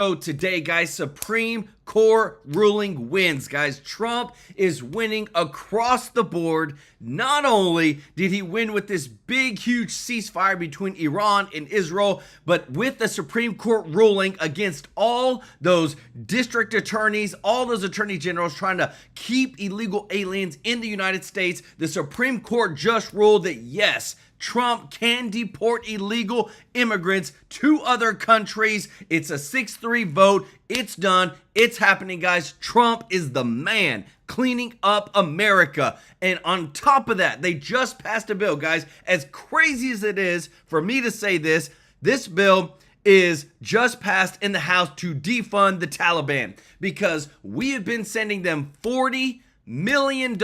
So today, guys, Supreme Court ruling wins, guys. Trump is winning across the board. Not only did he win with this big, huge ceasefire between Iran and Israel, but with the Supreme Court ruling against all those district attorneys, all those attorney generals trying to keep illegal aliens in the United States, the Supreme Court just ruled that yes, Trump can deport illegal immigrants to other countries. It's a 6-3 vote. It's done. It's happening, guys. Trump is the man cleaning up America. And on top of that, they just passed a bill, guys. As crazy as it is for me to say this, this bill is just passed in the House to defund the Taliban because we have been sending them $40 million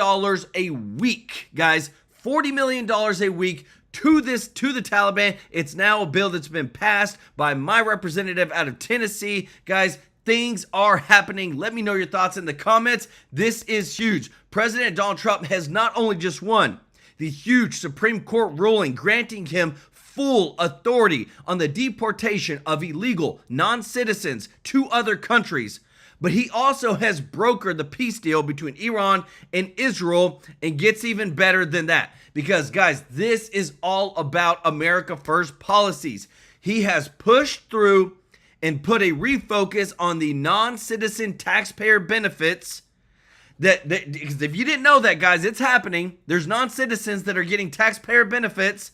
a week, guys. $40 million a week to the Taliban. It's now a bill that's been passed by my representative out of Tennessee. Guys, things are happening. Let me know your thoughts in the comments. This is huge. President Donald Trump has not only just won the huge Supreme Court ruling granting him full authority on the deportation of illegal non-citizens to other countries, but he also has brokered the peace deal between Iran and Israel, and gets even better than that. Because, guys, this is all about America First policies. He has pushed through and put a refocus on the non-citizen taxpayer benefits. Because if you didn't know that, guys, it's happening. There's non-citizens that are getting taxpayer benefits,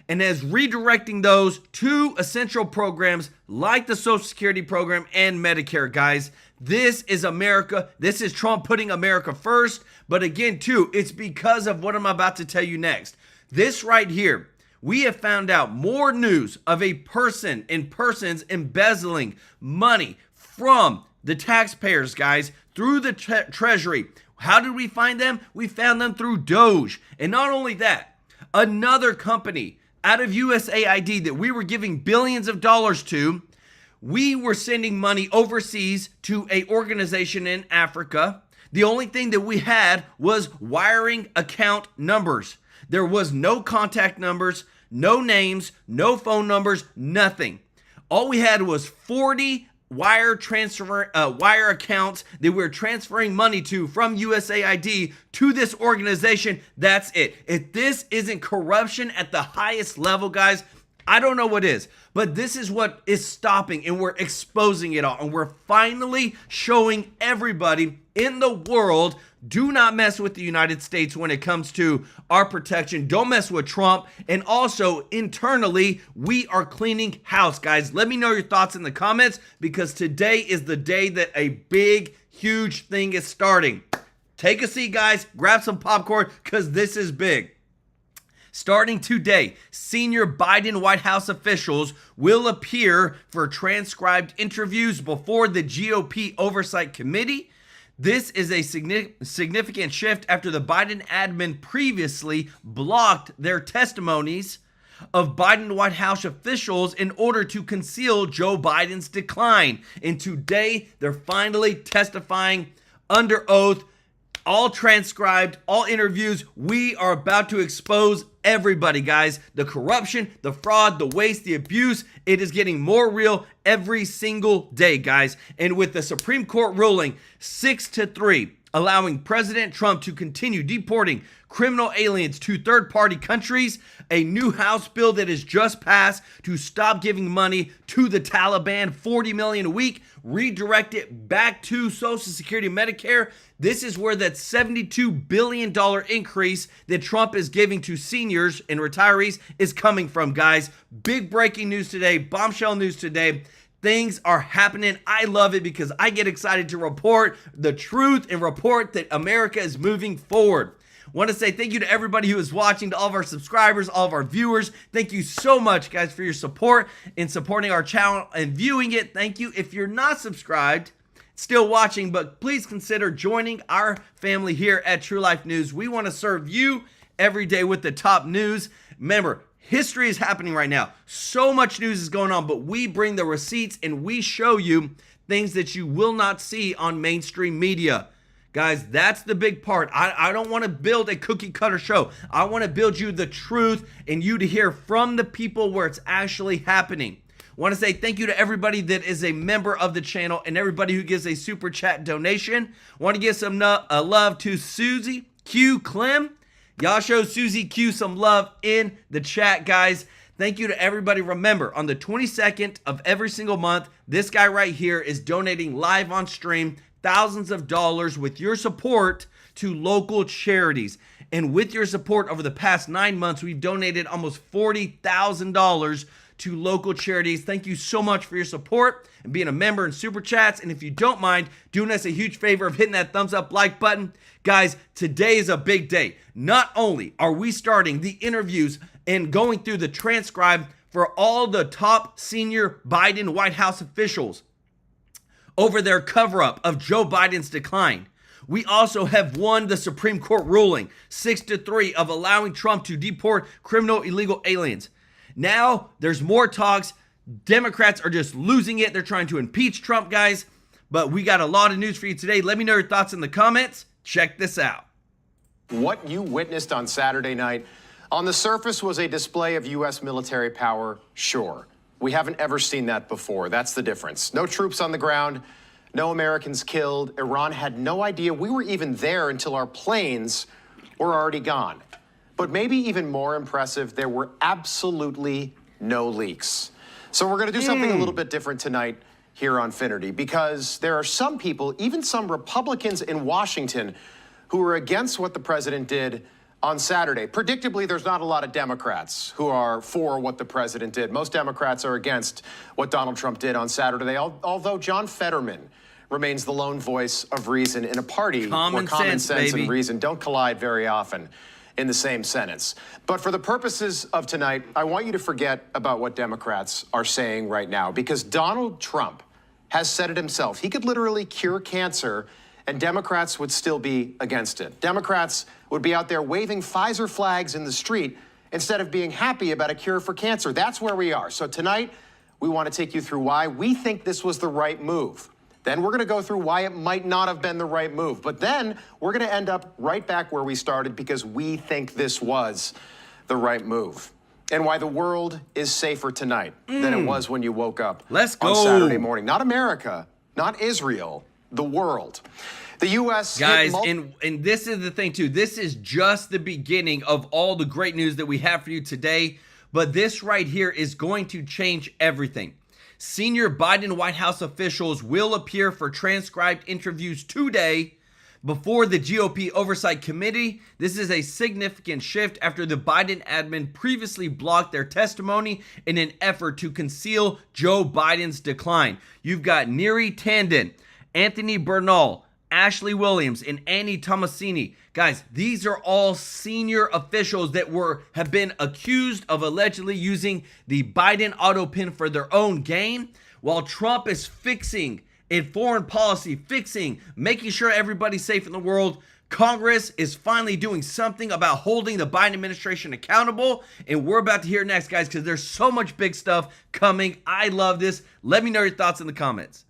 and is redirecting those to essential programs like the Social Security program and Medicare, guys. This is America. This is Trump putting America first. But again, too, it's because of what I'm about to tell you next. This right here, we have found out more news of a person and persons embezzling money from the taxpayers, guys, through the Treasury. How did we find them? We found them through Doge. And not only that, another company out of USAID that we were giving billions of dollars to, we were sending money overseas to an organization in Africa. The only thing that we had was wiring account numbers. There was no contact numbers, no names, no phone numbers, nothing. All we had was 40 wire accounts that we're transferring money to from USAID to this organization. That's it. If this isn't corruption at the highest level, guys, I don't know what is. But this is what is stopping, and we're exposing it all. And we're finally showing everybody in the world, do not mess with the United States when it comes to our protection. Don't mess with Trump. And also, internally, we are cleaning house, guys. Let me know your thoughts in the comments, because today is the day that a big, huge thing is starting. Take a seat, guys. Grab some popcorn, because this is big. Starting today, senior Biden White House officials will appear for transcribed interviews before the GOP Oversight Committee. This is a significant shift after the Biden admin previously blocked their testimonies of Biden White House officials in order to conceal Joe Biden's decline. And today, they're finally testifying under oath, all transcribed, all interviews. We are about to expose everybody, guys. The corruption, the fraud, the waste, the abuse. It is getting more real every single day, guys. And with the Supreme Court ruling 6-3, allowing President Trump to continue deporting criminal aliens to third-party countries, a new House bill that is just passed to stop giving money to the Taliban, $40 million a week, redirect it back to Social Security and Medicare. This is where that $72 billion increase that Trump is giving to seniors and retirees is coming from, guys. Big breaking news today, bombshell news today. Things are happening. I love it because I get excited to report the truth and report that America is moving forward. Want to say thank you to everybody who is watching, to all of our subscribers, all of our viewers. Thank you so much, guys, for your support in supporting our channel and viewing it. Thank you. If you're not subscribed, still watching, but please consider joining our family here at TrueLife News. We want to serve you every day with the top news. Remember, history is happening right now. So much news is going on, but we bring the receipts and we show you things that you will not see on mainstream media. Guys, that's the big part. I don't want to build a cookie cutter show. I want to build you the truth and you to hear from the people where it's actually happening. Want to say thank you to everybody that is a member of the channel and everybody who gives a super chat donation. Want to give some love to Susie Q Clem. Y'all show Susie Q some love in the chat, guys. Thank you to everybody. Remember, on the 22nd of every single month, this guy right here is donating live on stream thousands of dollars with your support to local charities. And with your support over the past 9 months, we've donated almost $40,000 to local charities. Thank you so much for your support and being a member and super chats. And if you don't mind doing us a huge favor of hitting that thumbs up like button, guys, today is a big day. Not only are we starting the interviews and going through the transcribe for all the top senior Biden White House officials over their cover-up of Joe Biden's decline, we also have won the Supreme Court ruling 6-3 of allowing Trump to deport criminal illegal aliens. Now there's more talks. Democrats are just losing it. They're trying to impeach Trump, guys. But we got a lot of news for you today. Let me know your thoughts in the comments. Check this out. What you witnessed on Saturday night on the surface was a display of U.S. military power, sure. We haven't ever seen that before. That's the difference. No troops on the ground, no Americans killed. Iran had no idea we were even there until our planes were already gone. But maybe even more impressive, there were absolutely no leaks. So we're going to do something a little bit different tonight here on Finnerty, because there are some people, even some Republicans in Washington, who are against what the president did on Saturday. Predictably, there's not a lot of Democrats who are for what the president did. Most Democrats are against what Donald Trump did on Saturday, although John Fetterman remains the lone voice of reason in a party where common sense and reason don't collide very often in the same sentence. But for the purposes of tonight, I want you to forget about what Democrats are saying right now, because Donald Trump has said it himself. He could literally cure cancer, and Democrats would still be against it. Democrats would be out there waving Pfizer flags in the street instead of being happy about a cure for cancer. That's where we are. So tonight, we want to take you through why we think this was the right move. Then we're going to go through why it might not have been the right move. But then we're going to end up right back where we started, because we think this was the right move. And why the world is safer tonight than it was when you woke up on Saturday morning. Not America, not Israel, the world. The U.S. Guys, and this is the thing, too. This is just the beginning of all the great news that we have for you today. But this right here is going to change everything. Senior Biden White House officials will appear for transcribed interviews today before the GOP Oversight Committee. This is a significant shift after the Biden admin previously blocked their testimony in an effort to conceal Joe Biden's decline. You've got Neary Tandon, Anthony Bernal, Ashley Williams, and Annie Tomasini. Guys, these are all senior officials that have been accused of allegedly using the Biden auto pin for their own gain, while Trump is fixing in foreign policy, making sure everybody's safe in the world. Congress is finally doing something about holding the Biden administration accountable, and we're about to hear next, guys, because there's so much big stuff coming. I love this. Let me know your thoughts in the comments.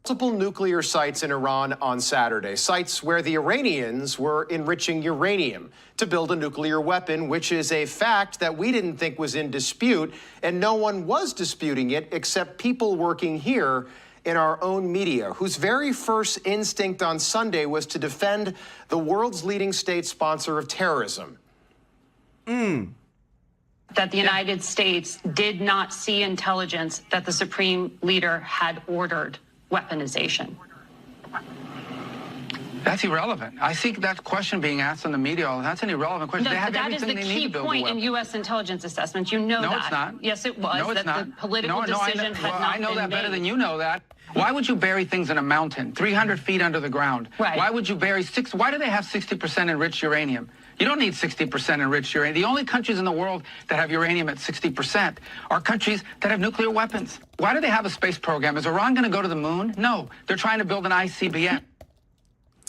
Multiple nuclear sites in Iran on Saturday, sites where the Iranians were enriching uranium to build a nuclear weapon, which is a fact that we didn't think was in dispute, and no one was disputing it except people working here in our own media, whose very first instinct on Sunday was to defend the world's leading state sponsor of terrorism. That the United States did not see intelligence that the Supreme Leader had ordered weaponization. That's irrelevant. I think that question being asked in the media, that's an irrelevant question. No, they have that is the key point in U.S. intelligence assessments. You know that. No, it's not. Yes, it was. No, it's that not. The political decision had not been I know that better made. than you know that. Why would you bury things in a mountain, 300 feet under the ground? Right. Why would you bury why do they have 60% enriched uranium? You don't need 60% enriched uranium. The only countries in the world that have uranium at 60% are countries that have nuclear weapons. Why do they have a space program? Is Iran going to go to the moon? No. They're trying to build an ICBM.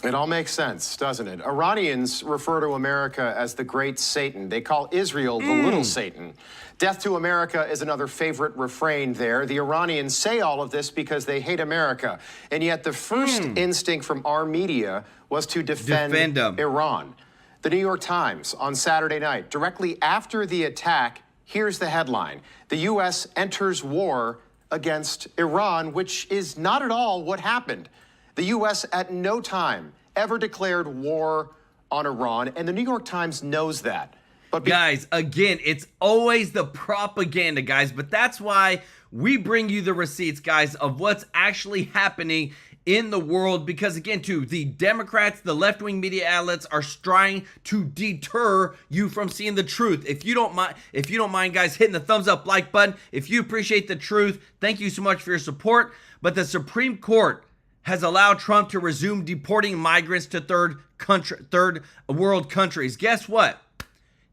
It all makes sense, doesn't it? Iranians refer to America as the great Satan. They call Israel the little Satan. Death to America is another favorite refrain there. The Iranians say all of this because they hate America. And yet the first instinct from our media was to defend Iran. The New York Times on Saturday night, directly after the attack, here's the headline: the U.S. enters war against Iran, which is not at all what happened. The U.S. at no time ever declared war on Iran, and the New York Times knows that. But guys, again, it's always the propaganda, guys, but that's why we bring you the receipts, guys, of what's actually happening in the world, because again, too, the Democrats, the left-wing media outlets are trying to deter you from seeing the truth. If you don't mind, guys, hitting the thumbs up like button. If you appreciate the truth, thank you so much for your support. But the Supreme Court has allowed Trump to resume deporting migrants to third world countries. Guess what?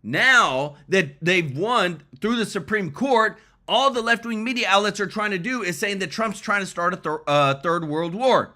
Now that they've won through the Supreme Court, all the left-wing media outlets are trying to do is saying that Trump's trying to start a third world war.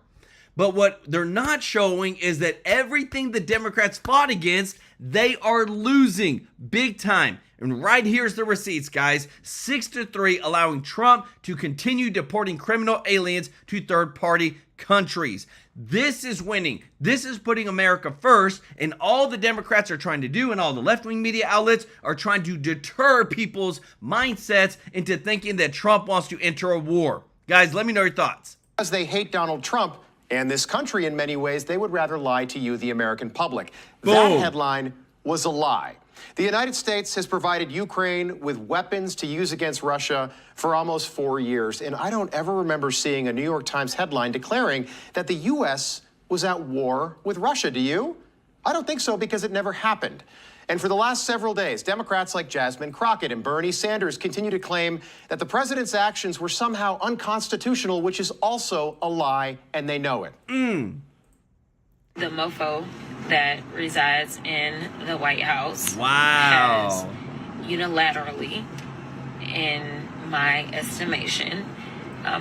But what they're not showing is that everything the Democrats fought against, they are losing big time. And right here's the receipts, guys. 6-3, allowing Trump to continue deporting criminal aliens to third-party countries. This is winning. This is putting America first, and all the Democrats are trying to do, and all the left-wing media outlets are trying to deter people's mindsets into thinking that Trump wants to enter a war. Guys, let me know your thoughts. As they hate Donald Trump and this country in many ways, they would rather lie to you, the American public. Boom. That headline was a lie. The United States has provided Ukraine with weapons to use against Russia for almost 4 years. And I don't ever remember seeing a New York Times headline declaring that the U.S. was at war with Russia. Do you? I don't think so, because it never happened. And for the last several days, Democrats like Jasmine Crockett and Bernie Sanders continue to claim that the president's actions were somehow unconstitutional, which is also a lie, and they know it. The mofo that resides in the White House Wow. has unilaterally, in my estimation,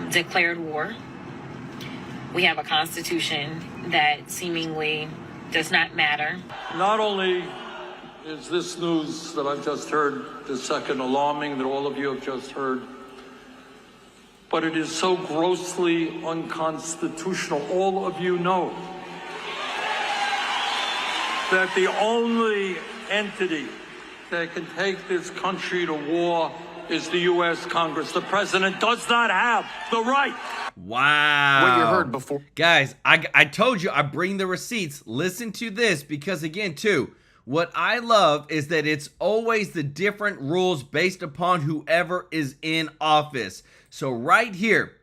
declared war. We have a constitution that seemingly does not matter. Not only is this news that I've just heard this second alarming, that all of you have just heard, but it is so grossly unconstitutional. All of you know that the only entity that can take this country to war is the U.S. Congress. The president does not have the right. Wow. What you heard before. Guys, I told you I bring the receipts. Listen to this, because again, too, what I love is that it's always the different rules based upon whoever is in office. So right here,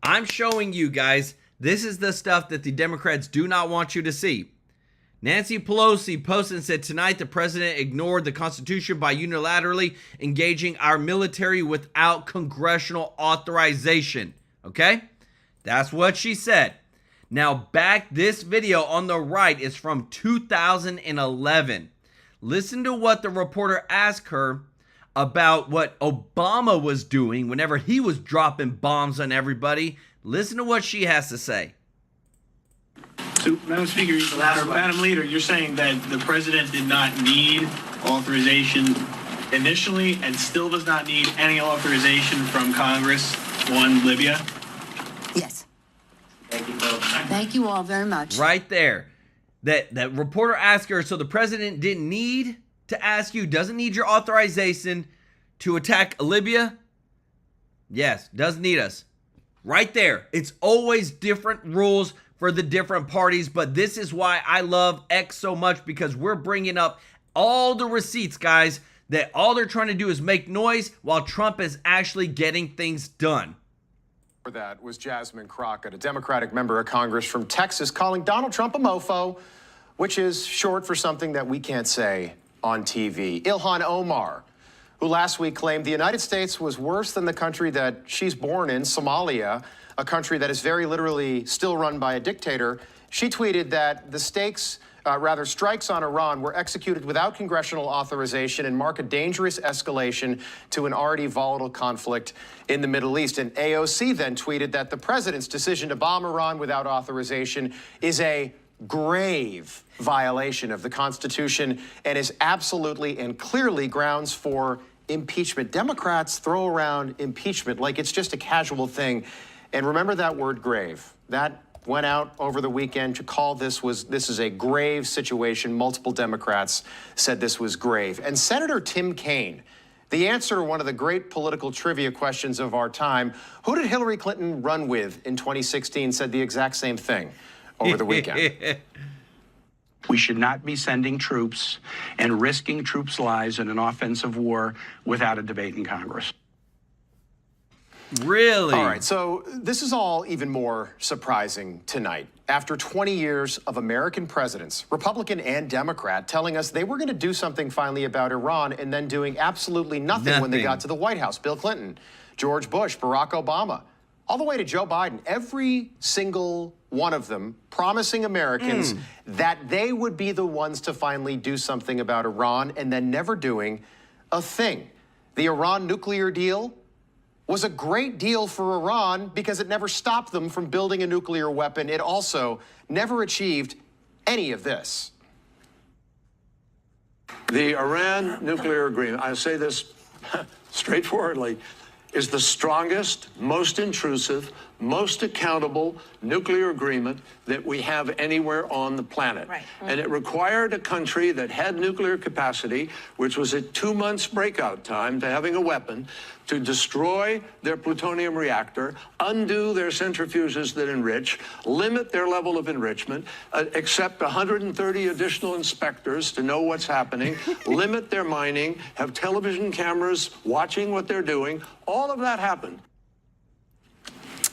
I'm showing you guys, this is the stuff that the Democrats do not want you to see. Nancy Pelosi posted and said tonight the president ignored the Constitution by unilaterally engaging our military without congressional authorization. Okay? That's what she said. Now back, this video on the right is from 2011. Listen to what the reporter asked her about what Obama was doing whenever he was dropping bombs on everybody. Listen to what she has to say. So, Madam Speaker, Madam Leader, you're saying that the president did not need authorization initially and still does not need any authorization from Congress on Libya? Yes. Thank you both. Thank you all very much. Right there. That reporter asked her, so the president didn't need to ask you, doesn't need your authorization to attack Libya? Yes, doesn't need us. Right there. It's always different rules for the different parties, but this is why I love X so much, because we're bringing up all the receipts, guys, that all they're trying to do is make noise while Trump is actually getting things done. For that was Jasmine Crockett, a Democratic member of Congress from Texas, calling Donald Trump a mofo, which is short for something that we can't say on TV. Ilhan Omar, who last week claimed the United States was worse than the country that she's born in, Somalia, a country that is very literally still run by a dictator. She tweeted that the strikes on Iran were executed without congressional authorization and mark a dangerous escalation to an already volatile conflict in the Middle East. And AOC then tweeted that the president's decision to bomb Iran without authorization is a grave violation of the Constitution and is absolutely and clearly grounds for impeachment. Democrats throw around impeachment like it's just a casual thing. And remember that word grave. That went out over the weekend to call this is a grave situation. Multiple Democrats said this was grave. And Senator Tim Kaine The answer to one of the great political trivia questions of our time, who did Hillary Clinton run with in 2016, said the exact same thing over the weekend. We should not be sending troops and risking troops' lives in an offensive war without a debate in Congress. Really? All right, so this is all even more surprising tonight. After 20 years of American presidents, Republican and Democrat, telling us they were going to do something finally about Iran and then doing absolutely nothing when they got to the White House. Bill Clinton, George Bush, Barack Obama, all the way to Joe Biden, every single one of them promising Americans that they would be the ones to finally do something about Iran and then never doing a thing. The Iran nuclear deal was a great deal for Iran because it never stopped them from building a nuclear weapon. It also never achieved any of this. The Iran nuclear agreement, I say this straightforwardly, is the strongest, most intrusive, most accountable nuclear agreement that we have anywhere on the planet. Right. And it required a country that had nuclear capacity, which was at 2 months breakout time to having a weapon, to destroy their plutonium reactor, undo their centrifuges that enrich, limit their level of enrichment, accept 130 additional inspectors to know what's happening, limit their mining, have television cameras watching what they're doing. All of that happened.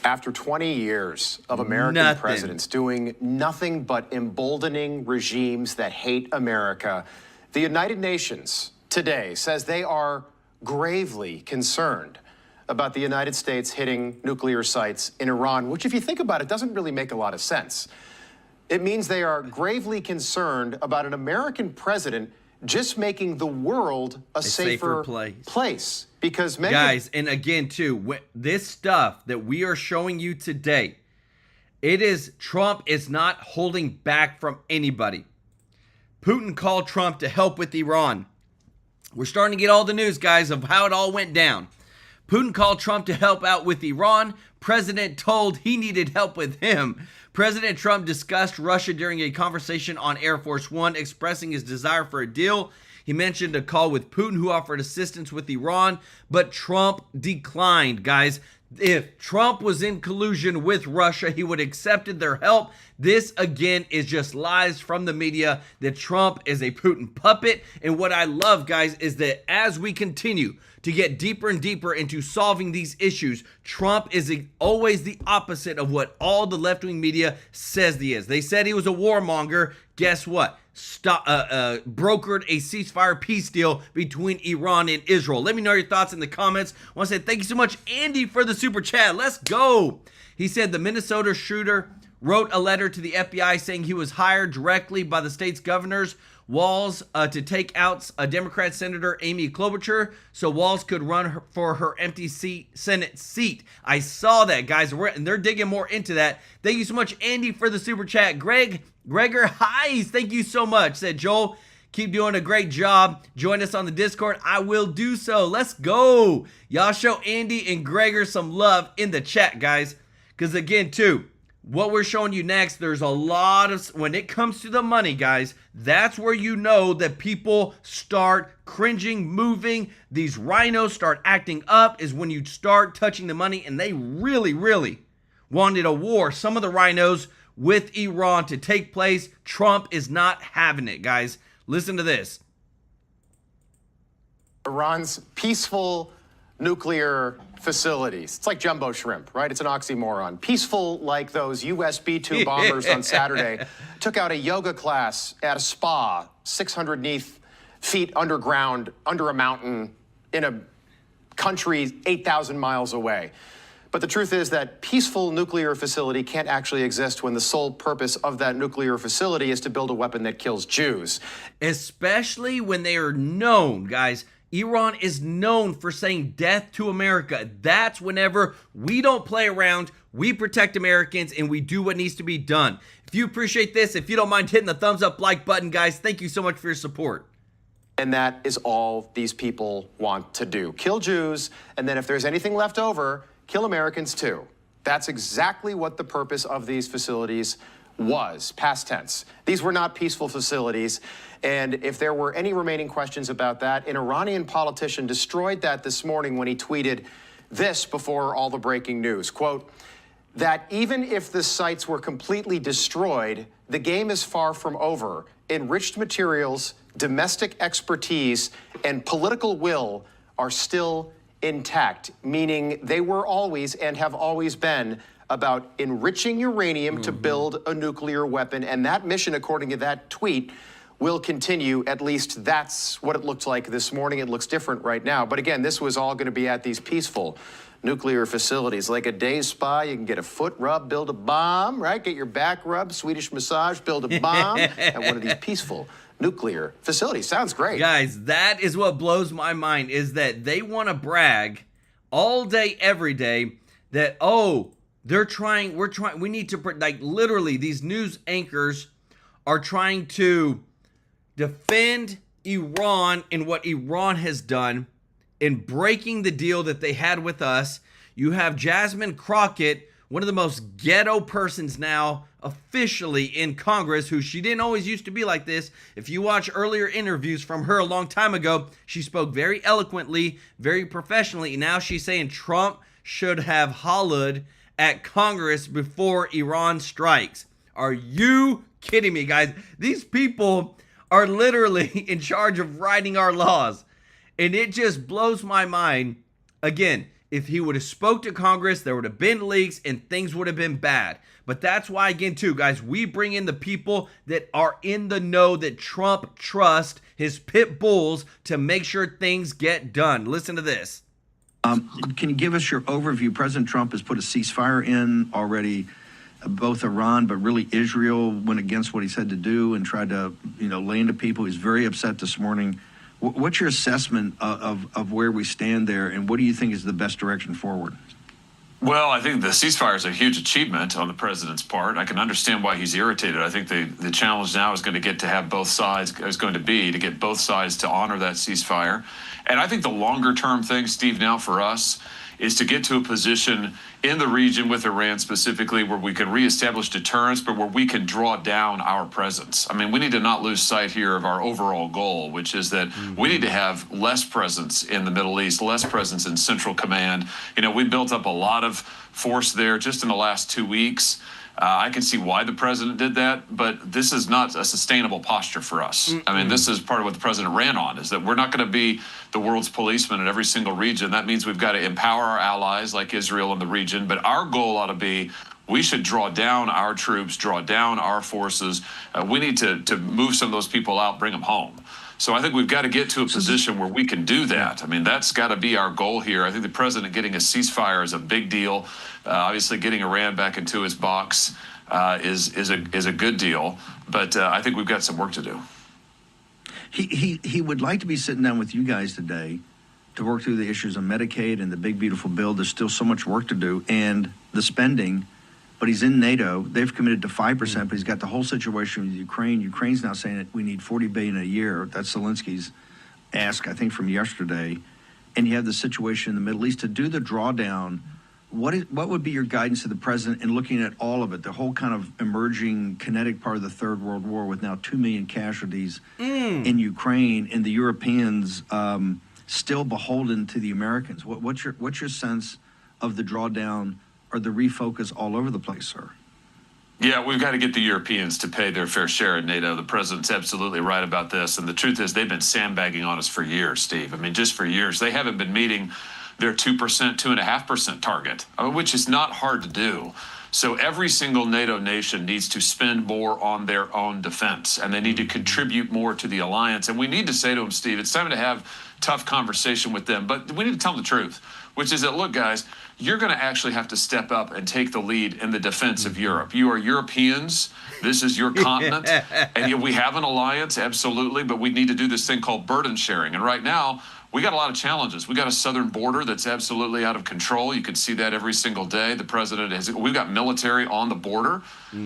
After 20 years of American presidents doing nothing but emboldening regimes that hate America, the United Nations today says they are gravely concerned about the United States hitting nuclear sites in Iran, which, if you think about it, doesn't really make a lot of sense. It means they are gravely concerned about an American president just making the world a safer place. Because many guys, and again, too, this stuff that we are showing you today, Trump is not holding back from anybody. Putin called Trump to help with Iran. We're starting to get all the news, guys, of how it all went down. Putin called Trump to help out with Iran. President told he needed help with him. President Trump discussed Russia during a conversation on Air Force One, expressing his desire for a deal. He mentioned a call with Putin, who offered assistance with Iran, but Trump declined, guys. If Trump was in collusion with Russia, he would have accepted their help. This, again, is just lies from the media that Trump is a Putin puppet. And what I love, guys, is that as we continue to get deeper and deeper into solving these issues, Trump is always the opposite of what all the left-wing media says he is. They said he was a warmonger. Guess what? Brokered a ceasefire peace deal between Iran and Israel. Let me know your thoughts in the comments. I want to say thank you so much, Andy, for the super chat. Let's go. He said the Minnesota shooter wrote a letter to the FBI saying he was hired directly by the state's governors, Walsh, to take out a Democrat Senator Amy Klobuchar so Walsh could run for her empty Senate seat. I saw that, guys, and they're digging more into that. Thank you so much, Andy, for the super chat. Gregor Heis, thank you so much. Said, Joel, keep doing a great job. Join us on the Discord. I will do so. Let's go. Y'all show Andy and Gregor some love in the chat, guys. Because again, too, what we're showing you next, there's a lot of, when it comes to the money, guys, that's where you know that people start cringing, moving. These rhinos start acting up is when you start touching the money, and they really, really wanted a war. Some of the rhinos with Iran to take place. Trump is not having it, guys. Listen to this. Iran's peaceful nuclear facilities. It's like jumbo shrimp, right? It's an oxymoron. Peaceful like those US B-2 bombers on Saturday took out a yoga class at a spa 600 feet underground, under a mountain, in a country 8,000 miles away. But the truth is that peaceful nuclear facility can't actually exist when the sole purpose of that nuclear facility is to build a weapon that kills Jews. Especially when they are known, guys. Iran is known for saying death to America. That's whenever we don't play around, we protect Americans, and we do what needs to be done. If you appreciate this, if you don't mind hitting the thumbs up like button, guys, thank you so much for your support. And that is all these people want to do. Kill Jews, and then if there's anything left over, kill Americans too. That's exactly what the purpose of these facilities was, past tense. These were not peaceful facilities. And if there were any remaining questions about that, an Iranian politician destroyed that this morning when he tweeted this before all the breaking news, quote, that even if the sites were completely destroyed, the game is far from over. Enriched materials, domestic expertise, and political will are still intact, meaning they were always and have always been about enriching uranium to build a nuclear weapon. And that mission, according to that tweet, will continue. At least that's what it looked like this morning. It looks different right now. But again, this was all going to be at these peaceful nuclear facilities. Like a day spa, you can get a foot rub, build a bomb, right? Get your back rub, Swedish massage, build a bomb at one of these peaceful nuclear facilities. Sounds great. Guys, that is what blows my mind, is that they want to brag all day, every day that, oh, we need to, like, literally, these news anchors are trying to defend Iran and what Iran has done in breaking the deal that they had with us. You have Jasmine Crockett, one of the most ghetto persons now officially in Congress, who she didn't always used to be like this. If you watch earlier interviews from her a long time ago, she spoke very eloquently, very professionally. Now she's saying Trump should have hollered at Congress before Iran strikes. Are you kidding me, guys? These people are literally in charge of writing our laws. And it just blows my mind. Again, if he would have spoke to Congress, there would have been leaks and things would have been bad. But that's why, again, too, guys, we bring in the people that are in the know, that Trump trusts, his pit bulls, to make sure things get done. Listen to this. Can you give us your overview? President Trump has put a ceasefire in already. Both Iran, but really Israel went against what he said to do and tried to, lay into people. He's very upset this morning. What's your assessment of where we stand there, and what do you think is the best direction forward? Well, I think the ceasefire is a huge achievement on the president's part. I can understand why he's irritated. I think the challenge now is going to get both sides to honor that ceasefire. And I think the longer term thing, Steve, now for us is to get to a position in the region with Iran specifically where we can reestablish deterrence, but where we can draw down our presence. I mean, we need to not lose sight here of our overall goal, which is that we need to have less presence in the Middle East, less presence in Central Command. We built up a lot of force there just in the last 2 weeks. I can see why the president did that, but this is not a sustainable posture for us. I mean, this is part of what the president ran on, is that we're not going to be the world's policeman in every single region. That means we've got to empower our allies like Israel in the region, but our goal ought to be, we should draw down our troops, draw down our forces. We need to move some of those people out, bring them home. So I think we've got to get to a position where we can do that. I mean, that's got to be our goal here. I think the president getting a ceasefire is a big deal. Obviously, getting Iran back into his box is a good deal. But I think we've got some work to do. He would like to be sitting down with you guys today to work through the issues of Medicaid and the big, beautiful bill. There's still so much work to do, and the spending. But he's in NATO. They've committed to 5%, but he's got the whole situation with Ukraine. Ukraine's now saying that we need $40 billion a year. That's Zelensky's ask, I think, from yesterday. And you have the situation in the Middle East to do the drawdown. What would be your guidance to the president in looking at all of it, the whole kind of emerging kinetic part of the Third World War with now 2 million casualties in Ukraine, and the Europeans still beholden to the Americans? What's your sense of the drawdown or the refocus all over the place, sir? Yeah, we've got to get the Europeans to pay their fair share in NATO. The president's absolutely right about this. And the truth is, they've been sandbagging on us for years, Steve. I mean, just for years. They haven't been meeting their 2%, 2.5% target, which is not hard to do. So every single NATO nation needs to spend more on their own defense, and they need to contribute more to the alliance. And we need to say to them, Steve, it's time to have tough conversation with them. But we need to tell them the truth, which is that, look, guys, you're going to actually have to step up and take the lead in the defense of Europe. You are Europeans. This is your continent. And we have an alliance, absolutely, but we need to do this thing called burden sharing. And right now, we got a lot of challenges. We got a southern border that's absolutely out of control. You can see that every single day. The president we've got military on the border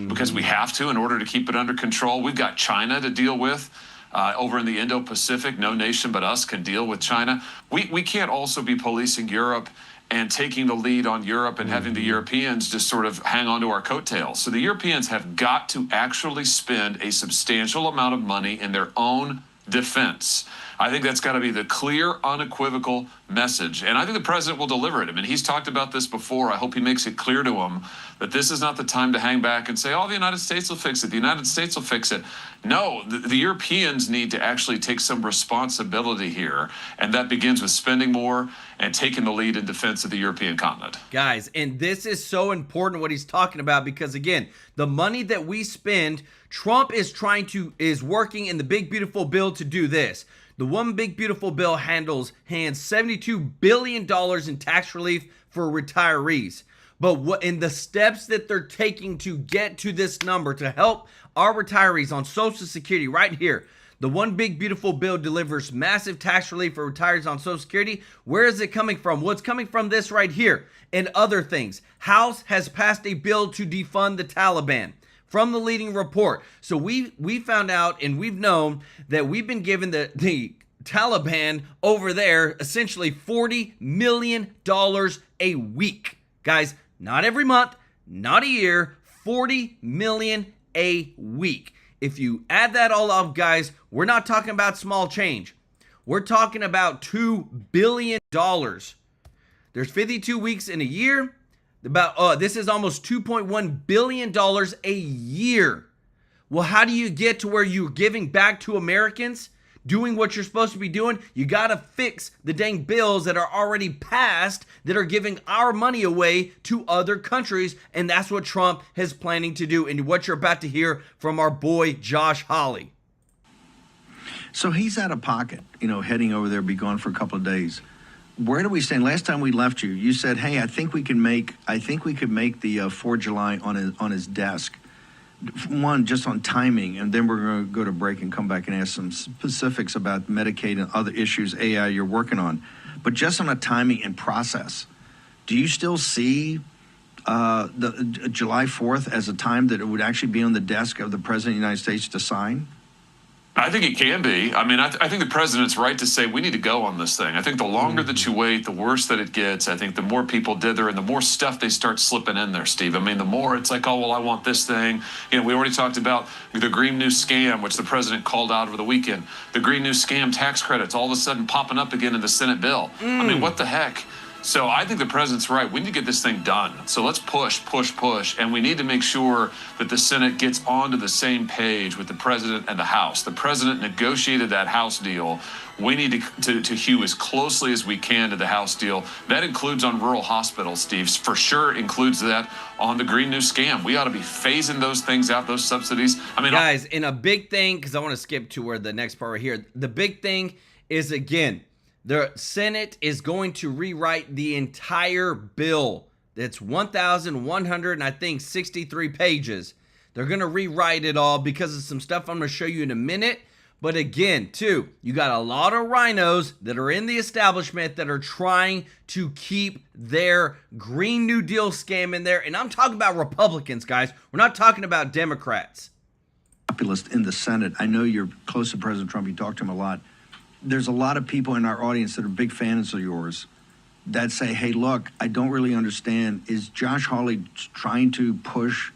because we have to in order to keep it under control. We've got China to deal with. Over in the Indo-Pacific, no nation but us can deal with China. We can't also be policing Europe and taking the lead on Europe and having the Europeans just sort of hang on to our coattails. So the Europeans have got to actually spend a substantial amount of money in their own defense. I think that's got to be the clear, unequivocal message. And I think the president will deliver it. I mean, he's talked about this before. I hope he makes it clear to him that this is not the time to hang back and say, oh, the United States will fix it. The United States will fix it. No, the Europeans need to actually take some responsibility here. And that begins with spending more and taking the lead in defense of the European continent. Guys, and this is so important what he's talking about because, again, the money that we spend, Trump is working in the big, beautiful bill to do this. The one big, beautiful bill hands $72 billion in tax relief for retirees. But what in the steps that they're taking to get to this number to help our retirees on Social Security right here, the one big, beautiful bill delivers massive tax relief for retirees on Social Security. Where is it coming from? Well, it's coming from this right here and other things. House has passed a bill to defund the Taliban. From the leading report. So we found out and we've known that we've been given the Taliban over there essentially $40 million a week. Guys, not every month, not a year, $40 million a week. If you add that all up, guys, we're not talking about small change. We're talking about $2 billion. There's 52 weeks in a year. This is almost $2.1 billion a year. Well, how do you get to where you're giving back to Americans, doing what you're supposed to be doing? You got to fix the dang bills that are already passed that are giving our money away to other countries. And that's what Trump is planning to do and what you're about to hear from our boy, Josh Hawley. So he's out of pocket, heading over there, be gone for a couple of days. Where do we stand? Last time we left you, you said, "Hey, I think we could make the 4th of July on his desk." One, just on timing, and then we're going to go to break and come back and ask some specifics about Medicaid and other issues, AI you're working on. But just on a timing and process, do you still see the July 4th as a time that it would actually be on the desk of the President of the United States to sign? I think it can be. I mean, I think the president's right to say we need to go on this thing. I think the longer that you wait, the worse that it gets. I think the more people dither and the more stuff they start slipping in there, Steve. I mean, the more it's like, oh, well, I want this thing. We already talked about the Green New Scam, which the president called out over the weekend. The Green New Scam tax credits all of a sudden popping up again in the Senate bill. I mean, what the heck? So I think the president's right. We need to get this thing done. So let's push. And we need to make sure that the Senate gets onto the same page with the president and the House. The president negotiated that House deal. We need to hew as closely as we can to the House deal. That includes on rural hospitals, Steve. For sure includes that on the Green New Scam. We ought to be phasing those things out, those subsidies. I mean, guys, in a big thing, because I want to skip to where the next part right here. The big thing is, again, the Senate is going to rewrite the entire bill. That's 1,163 pages. They're going to rewrite it all because of some stuff I'm going to show you in a minute. But again, too, you got a lot of rhinos that are in the establishment that are trying to keep their Green New Deal scam in there. And I'm talking about Republicans, guys. We're not talking about Democrats. Populist in the Senate. I know you're close to President Trump. You talk to him a lot. There's a lot of people in our audience that are big fans of yours that say, hey, look, I don't really understand. Is Josh Hawley trying to push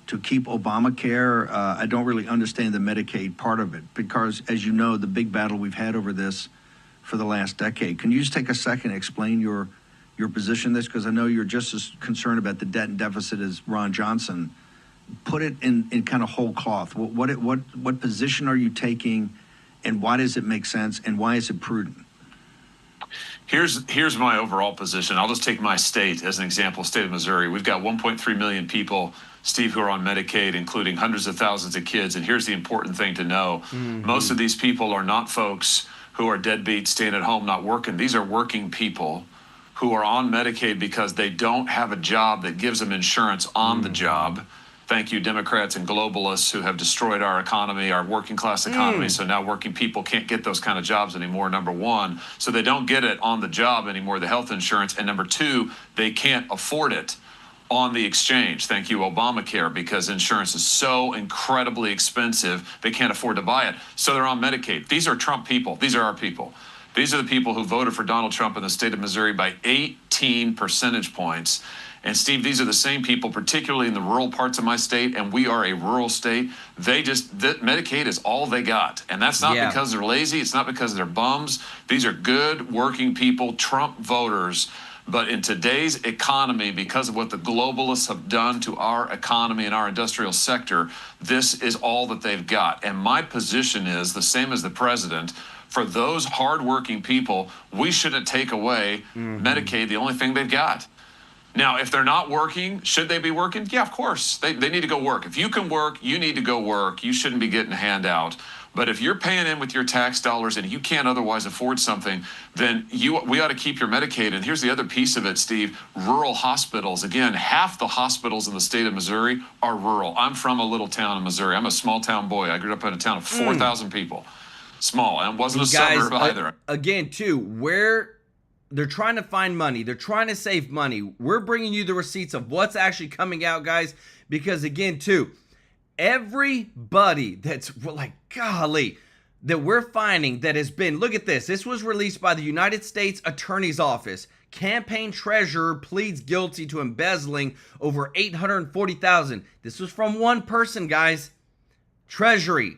to keep Obamacare? I don't really understand the Medicaid part of it because, as you know, the big battle we've had over this for the last decade. Can you just take a second and explain your position on this? Because I know you're just as concerned about the debt and deficit as Ron Johnson. Put it in kind of whole cloth. What position are you taking? And why does it make sense? And why is it prudent? Here's my overall position. I'll just take my state as an example, state of Missouri. We've got 1.3 million people, Steve, who are on Medicaid, including hundreds of thousands of kids. And here's the important thing to know. Most of these people are not folks who are deadbeats, staying at home, not working. These are working people who are on Medicaid because they don't have a job that gives them insurance on the job. Thank you, Democrats and globalists who have destroyed our economy, our working class economy. So now working people can't get those kind of jobs anymore, number one. So they don't get it on the job anymore, the health insurance. And number two, they can't afford it on the exchange. Thank you, Obamacare, because insurance is so incredibly expensive, they can't afford to buy it. So they're on Medicaid. These are Trump people. These are our people. These are the people who voted for Donald Trump in the state of Missouri by 18 percentage points. And Steve, these are the same people, particularly in the rural parts of my state, and we are a rural state. Medicaid is all they got. And that's not because they're lazy. It's not because they're bums. These are good, working people, Trump voters. But in today's economy, because of what the globalists have done to our economy and our industrial sector, this is all that they've got. And my position is the same as the president. For those hardworking people, we shouldn't take away Medicaid, the only thing they've got. Now, if they're not working, should they be working? Yeah, of course. They need to go work. If you can work, you need to go work. You shouldn't be getting a handout. But if you're paying in with your tax dollars and you can't otherwise afford something, then we ought to keep your Medicaid. And here's the other piece of it, Steve. Rural hospitals. Again, half the hospitals in the state of Missouri are rural. I'm from a little town in Missouri. I'm a small town boy. I grew up in a town of 4,000 people. Small. And it wasn't a suburb either. Again, too, where they're trying to find money. They're trying to save money. We're bringing you the receipts of what's actually coming out, guys, because, again, too, everybody that's like, golly, that we're finding that has been, look at this. This was released by the United States Attorney's Office. Campaign treasurer pleads guilty to embezzling over $840,000. This was from one person, guys. Treasury,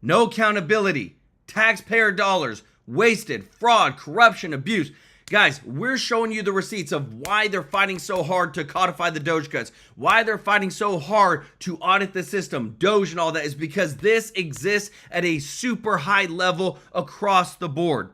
no accountability, taxpayer dollars, wasted, fraud, corruption, abuse. Guys, we're showing you the receipts of why they're fighting so hard to codify the Doge cuts, why they're fighting so hard to audit the system, Doge and all that, is because this exists at a super high level across the board.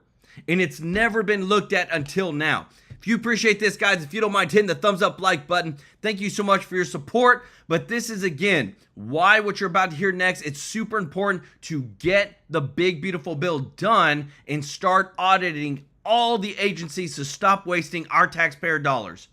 And it's never been looked at until now. If you appreciate this, guys, if you don't mind hitting the thumbs up like button, thank you so much for your support. But this is, again, why what you're about to hear next, it's super important to get the big, beautiful bill done and start auditing all the agencies to stop wasting our taxpayer dollars.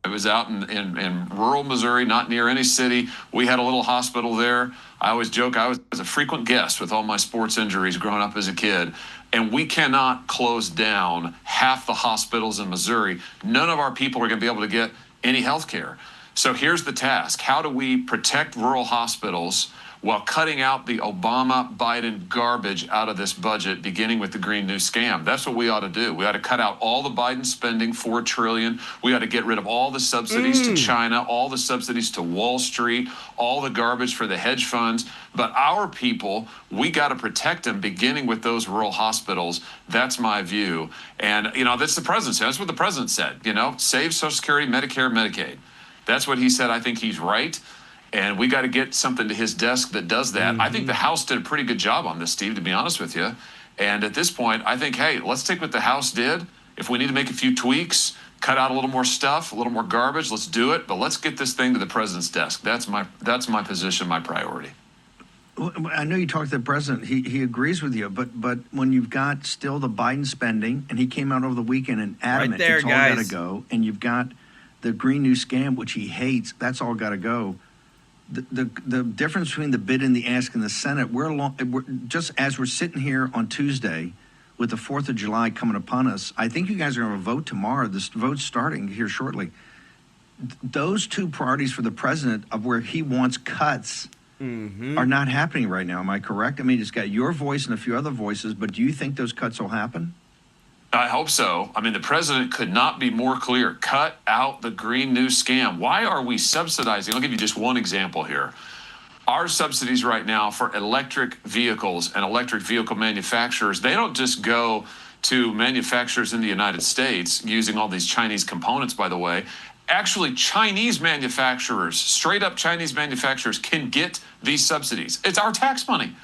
I was out in rural Missouri, not near any city. We had a little hospital there. I always joke I was a frequent guest with all my sports injuries growing up as a kid. And we cannot close down half the hospitals in Missouri. None of our people are going to be able to get any health care. So here's the task. How do we protect rural hospitals while cutting out the Obama-Biden garbage out of this budget, beginning with the Green New Scam? That's what we ought to do. We ought to cut out all the Biden spending, $4 trillion. We ought to get rid of all the subsidies to China, all the subsidies to Wall Street, all the garbage for the hedge funds. But our people, we got to protect them, beginning with those rural hospitals. That's my view. And, that's the president. That's what the president said, save Social Security, Medicare, Medicaid. That's what he said. I think he's right. And we got to get something to his desk that does that. I think the House did a pretty good job on this, Steve, to be honest with you. And at this point, I think, hey, let's take what the House did. If we need to make a few tweaks, cut out a little more stuff, a little more garbage, let's do it. But let's get this thing to the president's desk. That's my position, my priority. I know you talked to the president. He agrees with you, but when you've got still the Biden spending, and he came out over the weekend and adamant right there, it's all got to go, and you've got the Green New Scam, which he hates, that's all got to go. The difference between the bid and the ask in the Senate, we're just as we're sitting here on Tuesday with the 4th of July coming upon us, I think you guys are going to have a vote tomorrow. This vote's starting here shortly. Those two priorities for the president of where he wants cuts are not happening right now. Am I correct? I mean, it's got your voice and a few other voices, but do you think those cuts will happen? I hope so. I mean, the president could not be more clear. Cut out the Green New Scam. Why are we subsidizing? I'll give you just one example here. Our subsidies right now for electric vehicles and electric vehicle manufacturers, they don't just go to manufacturers in the United States using all these Chinese components, by the way. Actually, Chinese manufacturers, straight up Chinese manufacturers, can get these subsidies. It's our tax money.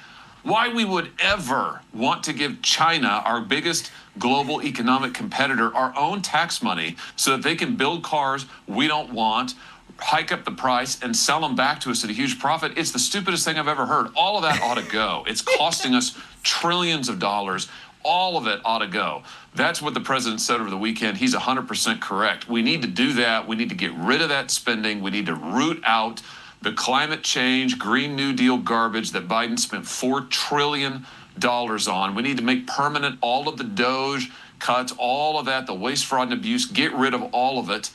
Why we would ever want to give China, our biggest global economic competitor, our own tax money so that they can build cars we don't want, hike up the price, and sell them back to us at a huge profit, it's the stupidest thing I've ever heard. All of that ought to go. It's costing us trillions of dollars. All of it ought to go. That's what the president said over the weekend. He's 100% correct. We need to do that. We need to get rid of that spending. We need to root out the climate change, Green New Deal garbage that Biden spent $4 trillion on. We need to make permanent all of the Doge cuts, all of that, the waste, fraud, and abuse, get rid of all of it.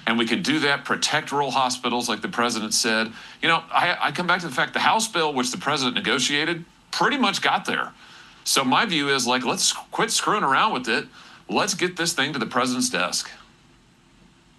And we can do that, protect rural hospitals like the president said. I come back to the fact the House bill, which the president negotiated, pretty much got there. So my view is like, let's quit screwing around with it. Let's get this thing to the president's desk.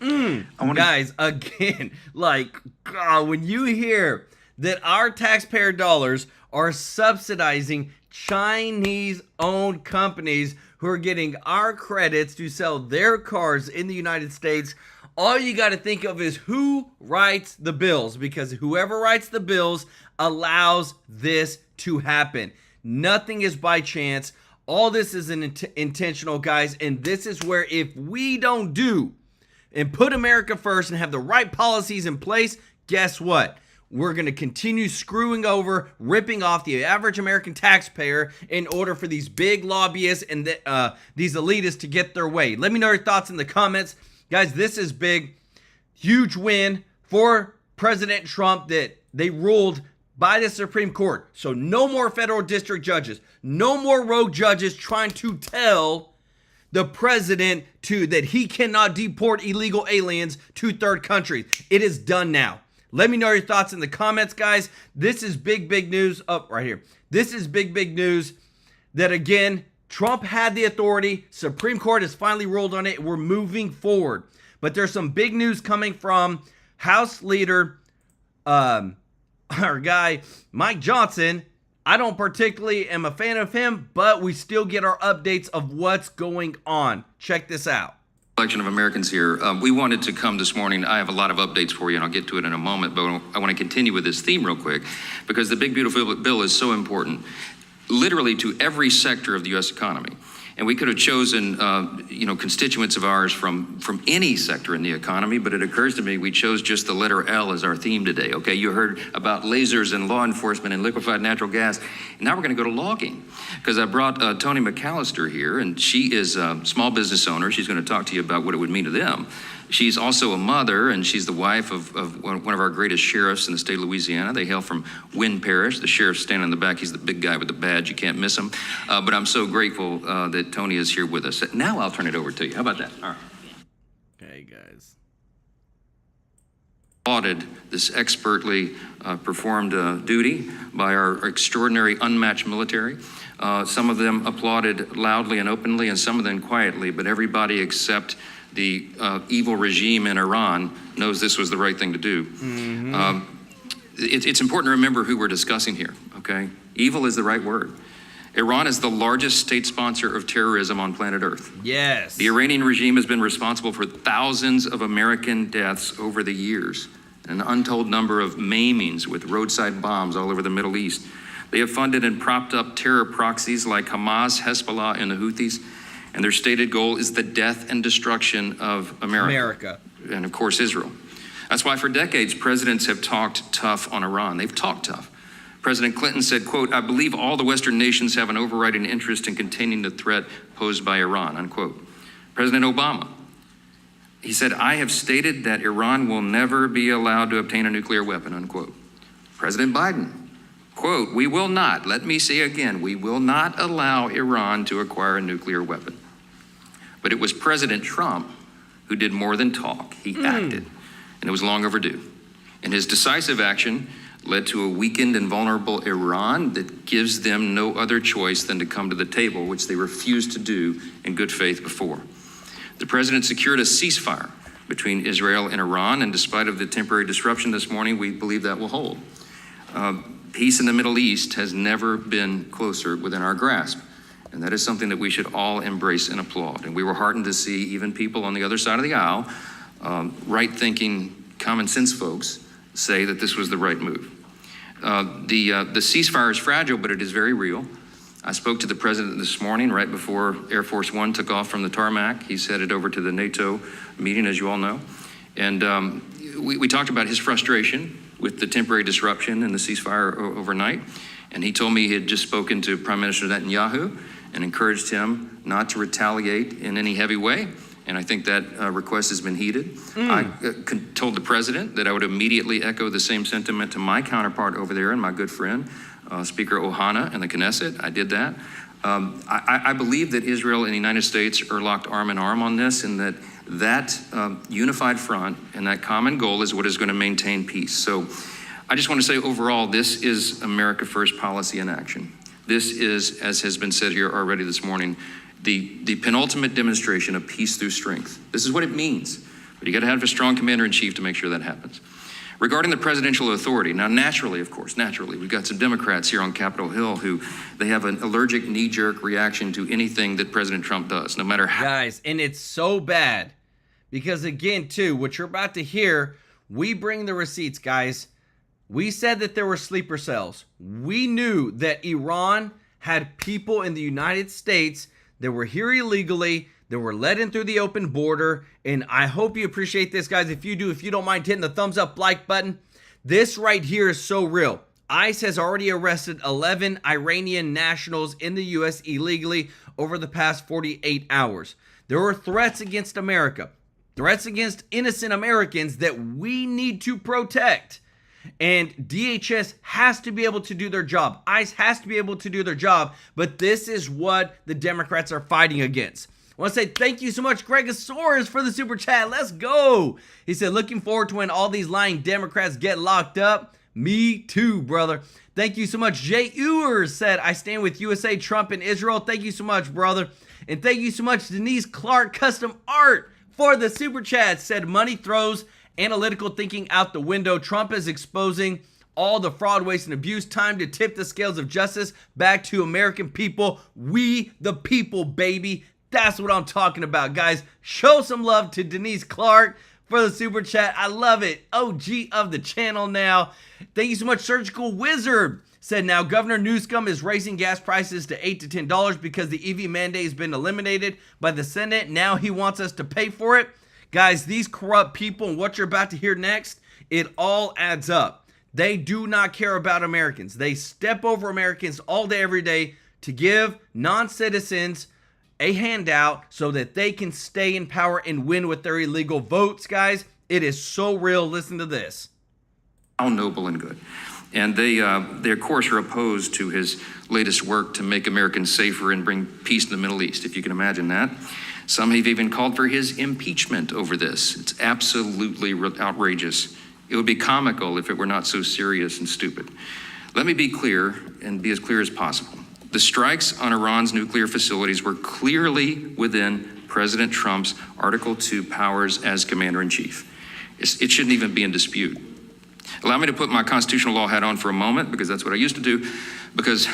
Guys, again, like, God, when you hear that our taxpayer dollars are subsidizing Chinese-owned companies who are getting our credits to sell their cars in the United States, all you got to think of is who writes the bills, because whoever writes the bills allows this to happen. Nothing is by chance. All this is intentional, guys, and this is where if we don't do and put America first and have the right policies in place, guess what? We're going to continue screwing over, ripping off the average American taxpayer in order for these big lobbyists and these elitists to get their way. Let me know your thoughts in the comments. Guys, this is big. Huge win for President Trump that they ruled by the Supreme Court. So no more federal district judges. No more rogue judges trying to tell the president that he cannot deport illegal aliens to third countries. It is done now. Let me know your thoughts in the comments, guys. This is big news. Up right here. This is big news that, again, Trump had the authority. Supreme Court has finally ruled on it. We're moving forward. But there's some big news coming from House Leader, our guy, Mike Johnson. I don't particularly am a fan of him, but we still get our updates of what's going on. Check this out. Collection of Americans here. We wanted to come this morning. I have a lot of updates for you, and I'll get to it in a moment, but I want to continue with this theme real quick because the big, beautiful bill is so important, literally to every sector of the U.S. economy. And we could have chosen, constituents of ours from any sector in the economy, but it occurs to me we chose just the letter L as our theme today, okay? You heard about lasers and law enforcement and liquefied natural gas. And now we're going to go to logging because I brought Toni McAllister here, and she is a small business owner. She's going to talk to you about what it would mean to them. She's also a mother, and she's the wife of one of our greatest sheriffs in the state of Louisiana. They hail from Wynn Parish. The sheriff's standing in the back. He's the big guy with the badge. You can't miss him. But I'm so grateful that Toni is here with us. Now I'll turn it over to you. How about that? All right. Okay, guys. Applauded this expertly performed duty by our extraordinary unmatched military. Some of them applauded loudly and openly, and some of them quietly, but everybody except the evil regime in Iran knows this was the right thing to do. It's important to remember who we're discussing here, okay? Evil is the right word. Iran is the largest state sponsor of terrorism on planet Earth. Yes. The Iranian regime has been responsible for thousands of American deaths over the years, an untold number of maimings with roadside bombs all over the Middle East. They have funded and propped up terror proxies like Hamas, Hezbollah, and the Houthis, and their stated goal is the death and destruction of America. And of course, Israel. That's why for decades, presidents have talked tough on Iran. They've talked tough. President Clinton said, quote, "I believe all the Western nations have an overriding interest in containing the threat posed by Iran," unquote. President Obama, he said, "I have stated that Iran will never be allowed to obtain a nuclear weapon," unquote. President Biden, quote, "We will not," let me say again, "we will not allow Iran to acquire a nuclear weapon." But it was President Trump who did more than talk. He acted, and it was long overdue. And his decisive action led to a weakened and vulnerable Iran that gives them no other choice than to come to the table, which they refused to do in good faith before. The president secured a ceasefire between Israel and Iran, and despite of the temporary disruption this morning, we believe that will hold. Peace in the Middle East has never been closer within our grasp. And that is something that we should all embrace and applaud. And we were heartened to see even people on the other side of the aisle, right-thinking, common sense folks, say that this was the right move. The ceasefire is fragile, but it is very real. I spoke to the president this morning right before Air Force One took off from the tarmac. He's headed over to the NATO meeting, as you all know. And we talked about his frustration with the temporary disruption and the ceasefire overnight. And he told me he had just spoken to Prime Minister Netanyahu and encouraged him not to retaliate in any heavy way. And I think that request has been heeded. I told the president that I would immediately echo the same sentiment to my counterpart over there and my good friend, Speaker Ohana and the Knesset. I did that. I believe that Israel and the United States are locked arm in arm on this, and that unified front and that common goal is what is going to maintain peace. So I just want to say overall, this is America First policy in action. This is, as has been said here already this morning, the penultimate demonstration of peace through strength. This is what it means. But you got to have a strong commander-in-chief to make sure that happens. Regarding the presidential authority, now naturally, we've got some Democrats here on Capitol Hill who they have an allergic knee-jerk reaction to anything that President Trump does, no matter how. Guys, and it's so bad because again, too, what you're about to hear, we bring the receipts, guys. We said that there were sleeper cells. We knew that Iran had people in the United States that were here illegally, that were let in through the open border, and I hope you appreciate this, guys. If you do, if you don't mind hitting the thumbs up like button, this right here is so real. ICE has already arrested 11 Iranian nationals in the U.S. illegally over the past 48 hours. There were threats against America, threats against innocent Americans that we need to protect. And DHS has to be able to do their job. ICE has to be able to do their job. But this is what the Democrats are fighting against. I want to say thank you so much, Gregosaurus, for the super chat. Let's go. He said, looking forward to when all these lying Democrats get locked up. Me too, brother. Thank you so much. Jay Ewers said, I stand with USA, Trump, and Israel. Thank you so much, brother. And thank you so much, Denise Clark Custom Art, for the super chat. Said, money throws analytical thinking out the window. Trump is exposing all the fraud, waste, and abuse. Time to tip the scales of justice back to American people. We the people, baby. That's what I'm talking about, guys. Show some love to Denise Clark for the super chat. I love it. OG of the channel now. Thank you so much, Surgical Wizard. Said, now Governor Newsom is raising gas prices to $8 to $10 because the EV mandate has been eliminated by the Senate. Now he wants us to pay for it. Guys, these corrupt people and what you're about to hear next, it all adds up. They do not care about Americans. They step over Americans all day, every day to give non-citizens a handout so that they can stay in power and win with their illegal votes, guys. It is so real. Listen to this. How noble and good. And they of course, are opposed to his latest work to make Americans safer and bring peace in the Middle East, if you can imagine that. Some have even called for his impeachment over this. It's absolutely outrageous. It would be comical if it were not so serious and stupid. Let me be clear and be as clear as possible. The strikes on Iran's nuclear facilities were clearly within President Trump's Article 2 powers as commander-in-chief. It shouldn't even be in dispute. Allow me to put my constitutional law hat on for a moment, because that's what I used to do, because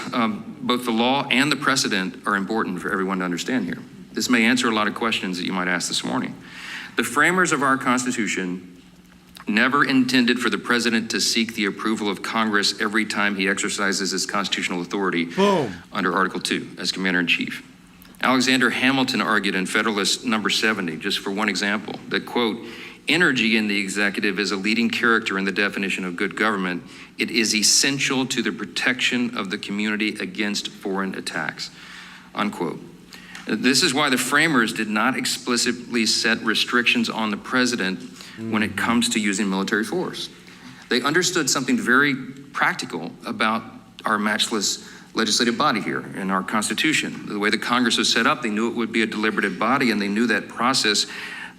both the law and the precedent are important for everyone to understand here. This may answer a lot of questions that you might ask this morning. The framers of our Constitution never intended for the president to seek the approval of Congress every time he exercises his constitutional authority under Article 2 as commander-in-chief. Alexander Hamilton argued in Federalist number 70, just for one example, that, quote, energy in the executive is a leading character in the definition of good government. It is essential to the protection of the community against foreign attacks, unquote. This is why the framers did not explicitly set restrictions on the president when it comes to using military force. They understood something very practical about our matchless legislative body here in our Constitution. The way the Congress was set up, they knew it would be a deliberative body, and they knew that process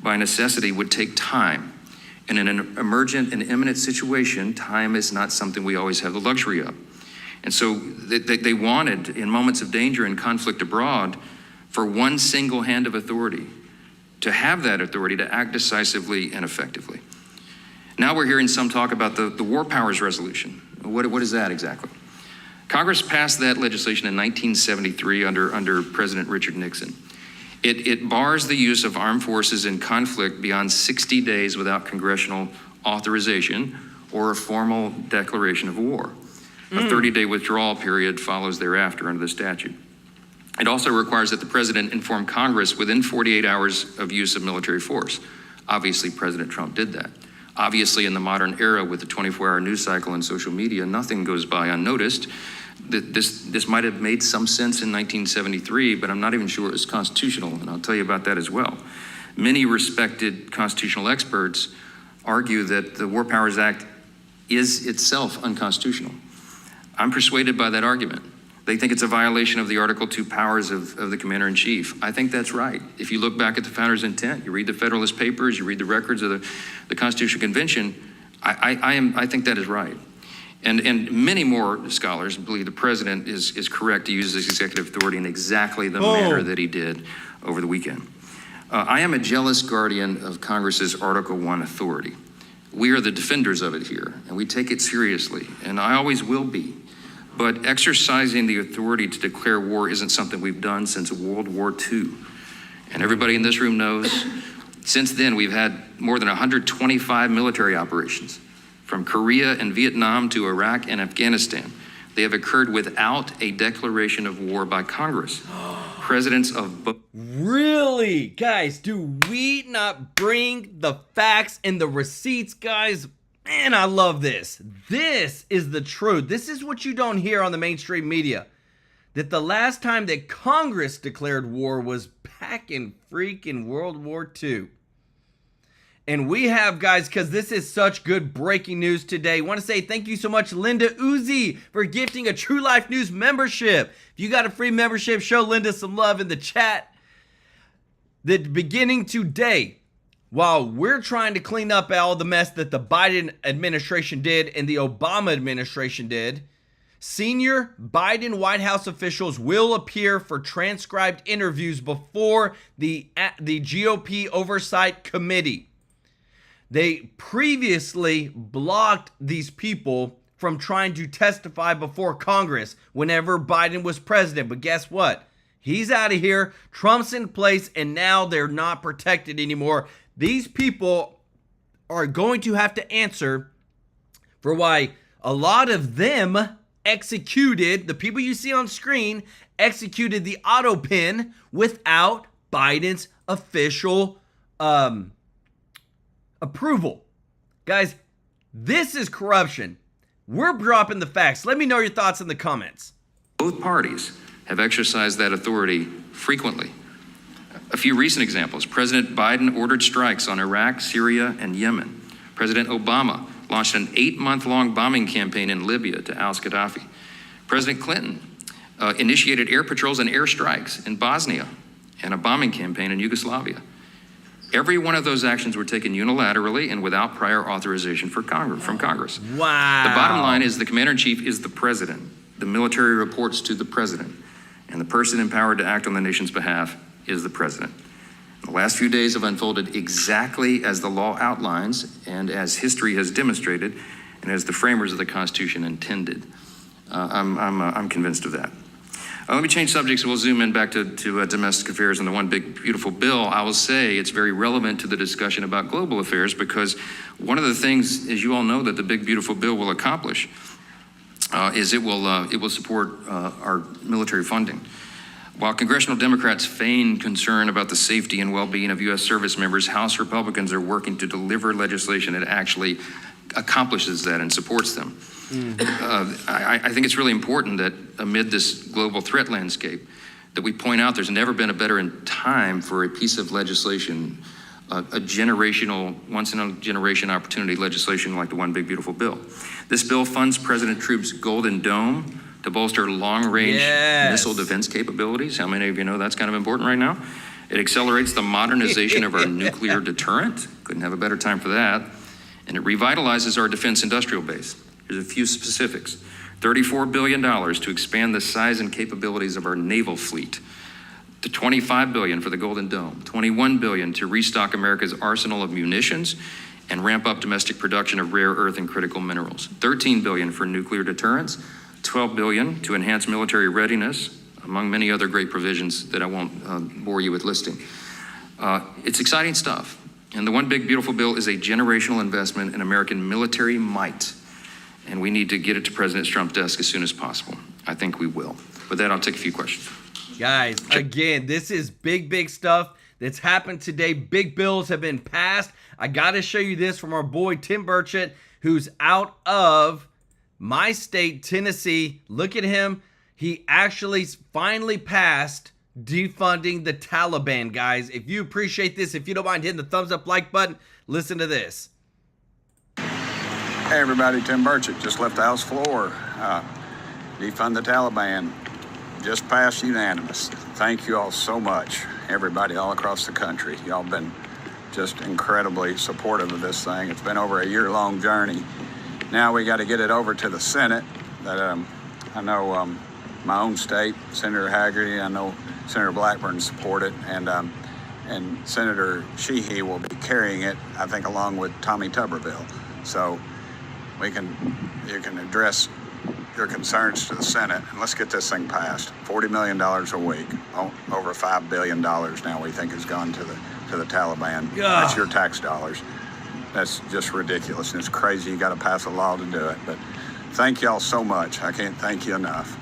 by necessity would take time. And in an emergent and imminent situation, time is not something we always have the luxury of. And so they wanted, in moments of danger and conflict abroad, for one single hand of authority to have that authority to act decisively and effectively. Now we're hearing some talk about the War Powers Resolution. What is that exactly? Congress passed that legislation in 1973 under President Richard Nixon. It bars the use of armed forces in conflict beyond 60 days without congressional authorization or a formal declaration of war. A 30-day withdrawal period follows thereafter under the statute. It also requires that the president inform Congress within 48 hours of use of military force. Obviously, President Trump did that. Obviously, in the modern era with the 24-hour news cycle and social media, nothing goes by unnoticed. This might have made some sense in 1973, but I'm not even sure it was constitutional, and I'll tell you about that as well. Many respected constitutional experts argue that the War Powers Act is itself unconstitutional. I'm persuaded by that argument. They think it's a violation of the Article 2 powers of the Commander-in-Chief. I think that's right. If you look back at the founders' intent, you read the Federalist Papers, you read the records of the Constitutional Convention, I think that is right. And many more scholars believe the president is correct to use this executive authority in exactly the manner that he did over the weekend. I am a jealous guardian of Congress's Article 1 authority. We are the defenders of it here, and we take it seriously, and I always will be. But exercising the authority to declare war isn't something we've done since World War II. And everybody in this room knows, since then we've had more than 125 military operations, from Korea and Vietnam to Iraq and Afghanistan. They have occurred without a declaration of war by Congress. Presidents of both. Really? Guys, do we not bring the facts and the receipts, guys? Man, I love this. This is the truth. This is what you don't hear on the mainstream media. That the last time that Congress declared war was back in freaking World War II. And we have, guys, because this is such good breaking news today. I want to say thank you so much, Linda Uzi, for gifting a TrueLife News membership. If you got a free membership, show Linda some love in the chat. That beginning today, while we're trying to clean up all the mess that the Biden administration did and the Obama administration did, senior Biden White House officials will appear for transcribed interviews before the GOP Oversight Committee. They previously blocked these people from trying to testify before Congress whenever Biden was president. But guess what? He's out of here. Trump's in place, and now they're not protected anymore. These people are going to have to answer for why a lot of them executed, the people you see on screen, executed the auto pin without Biden's official approval. Guys, this is corruption. We're dropping the facts. Let me know your thoughts in the comments. Both parties have exercised that authority frequently. A few recent examples. President Biden ordered strikes on Iraq, Syria, and Yemen. President Obama launched an 8-month-long bombing campaign in Libya to oust Gaddafi. President Clinton initiated air patrols and air strikes in Bosnia and a bombing campaign in Yugoslavia. Every one of those actions were taken unilaterally and without prior authorization from Congress. Wow. The bottom line is the commander-in-chief is the president. The military reports to the president. And the person empowered to act on the nation's behalf is the president. The last few days have unfolded exactly as the law outlines and as history has demonstrated and as the framers of the Constitution intended. I'm convinced of that. Let me change subjects. We'll zoom in back to domestic affairs and the one big, beautiful bill. I will say it's very relevant to the discussion about global affairs because one of the things, as you all know, that the big, beautiful bill will accomplish is it will support our military funding. While congressional Democrats feign concern about the safety and well-being of U.S. service members, House Republicans are working to deliver legislation that actually accomplishes that and supports them. I think it's really important that amid this global threat landscape that we point out there's never been a better time for a piece of legislation, a generational, once-in-a-generation opportunity legislation like the One Big Beautiful Bill. This bill funds President Trump's Golden Dome to bolster long-range missile defense capabilities. How many of you know that's kind of important right now? It accelerates the modernization of our nuclear deterrent. Couldn't have a better time for that. And it revitalizes our defense industrial base. Here's a few specifics. $34 billion to expand the size and capabilities of our naval fleet. To $25 billion for the Golden Dome. $21 billion to restock America's arsenal of munitions and ramp up domestic production of rare earth and critical minerals. $13 billion for nuclear deterrence. $12 billion to enhance military readiness, among many other great provisions that I won't bore you with listing. It's exciting stuff. And the One Big Beautiful Bill is a generational investment in American military might. And we need to get it to President Trump's desk as soon as possible. I think we will. With that, I'll take a few questions. Guys, again, this is big, big stuff that's happened today. Big bills have been passed. I got to show you this from our boy Tim Burchett, who's out of my state, Tennessee. Look at him. He actually finally passed defunding the Taliban, guys. If you appreciate this, if you don't mind hitting the thumbs up like button, listen to this. Hey everybody, Tim Burchett just left the House floor. Defund the Taliban just passed unanimous. Thank you all so much, everybody all across the country. Y'all been just incredibly supportive of this thing. It's been over a year-long journey, Now we got to get it over to the Senate. That I know my own state, Senator Hagerty, I know Senator Blackburn support it, and Senator Sheehy will be carrying it, I think, along with Tommy Tuberville. So you can address your concerns to the Senate, and let's get this thing passed. $40 million a week, over $5 billion now we think has gone to the Taliban. Yeah. That's your tax dollars. That's just ridiculous, and it's crazy. You got to pass a law to do it. But thank y'all so much. I can't thank you enough.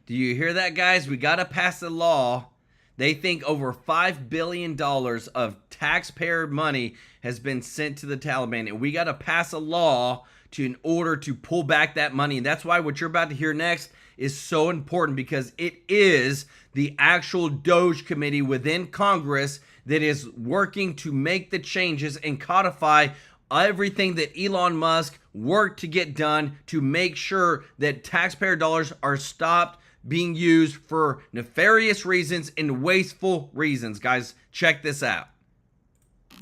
Do you hear that, guys? We got to pass a law. They think over $5 billion of taxpayer money has been sent to the Taliban, and we got to pass a law in order to pull back that money. And that's why what you're about to hear next is so important, because it is the actual Doge committee within Congress that is working to make the changes and codify everything that Elon Musk worked to get done to make sure that taxpayer dollars are stopped being used for nefarious reasons and wasteful reasons. Guys, check this out.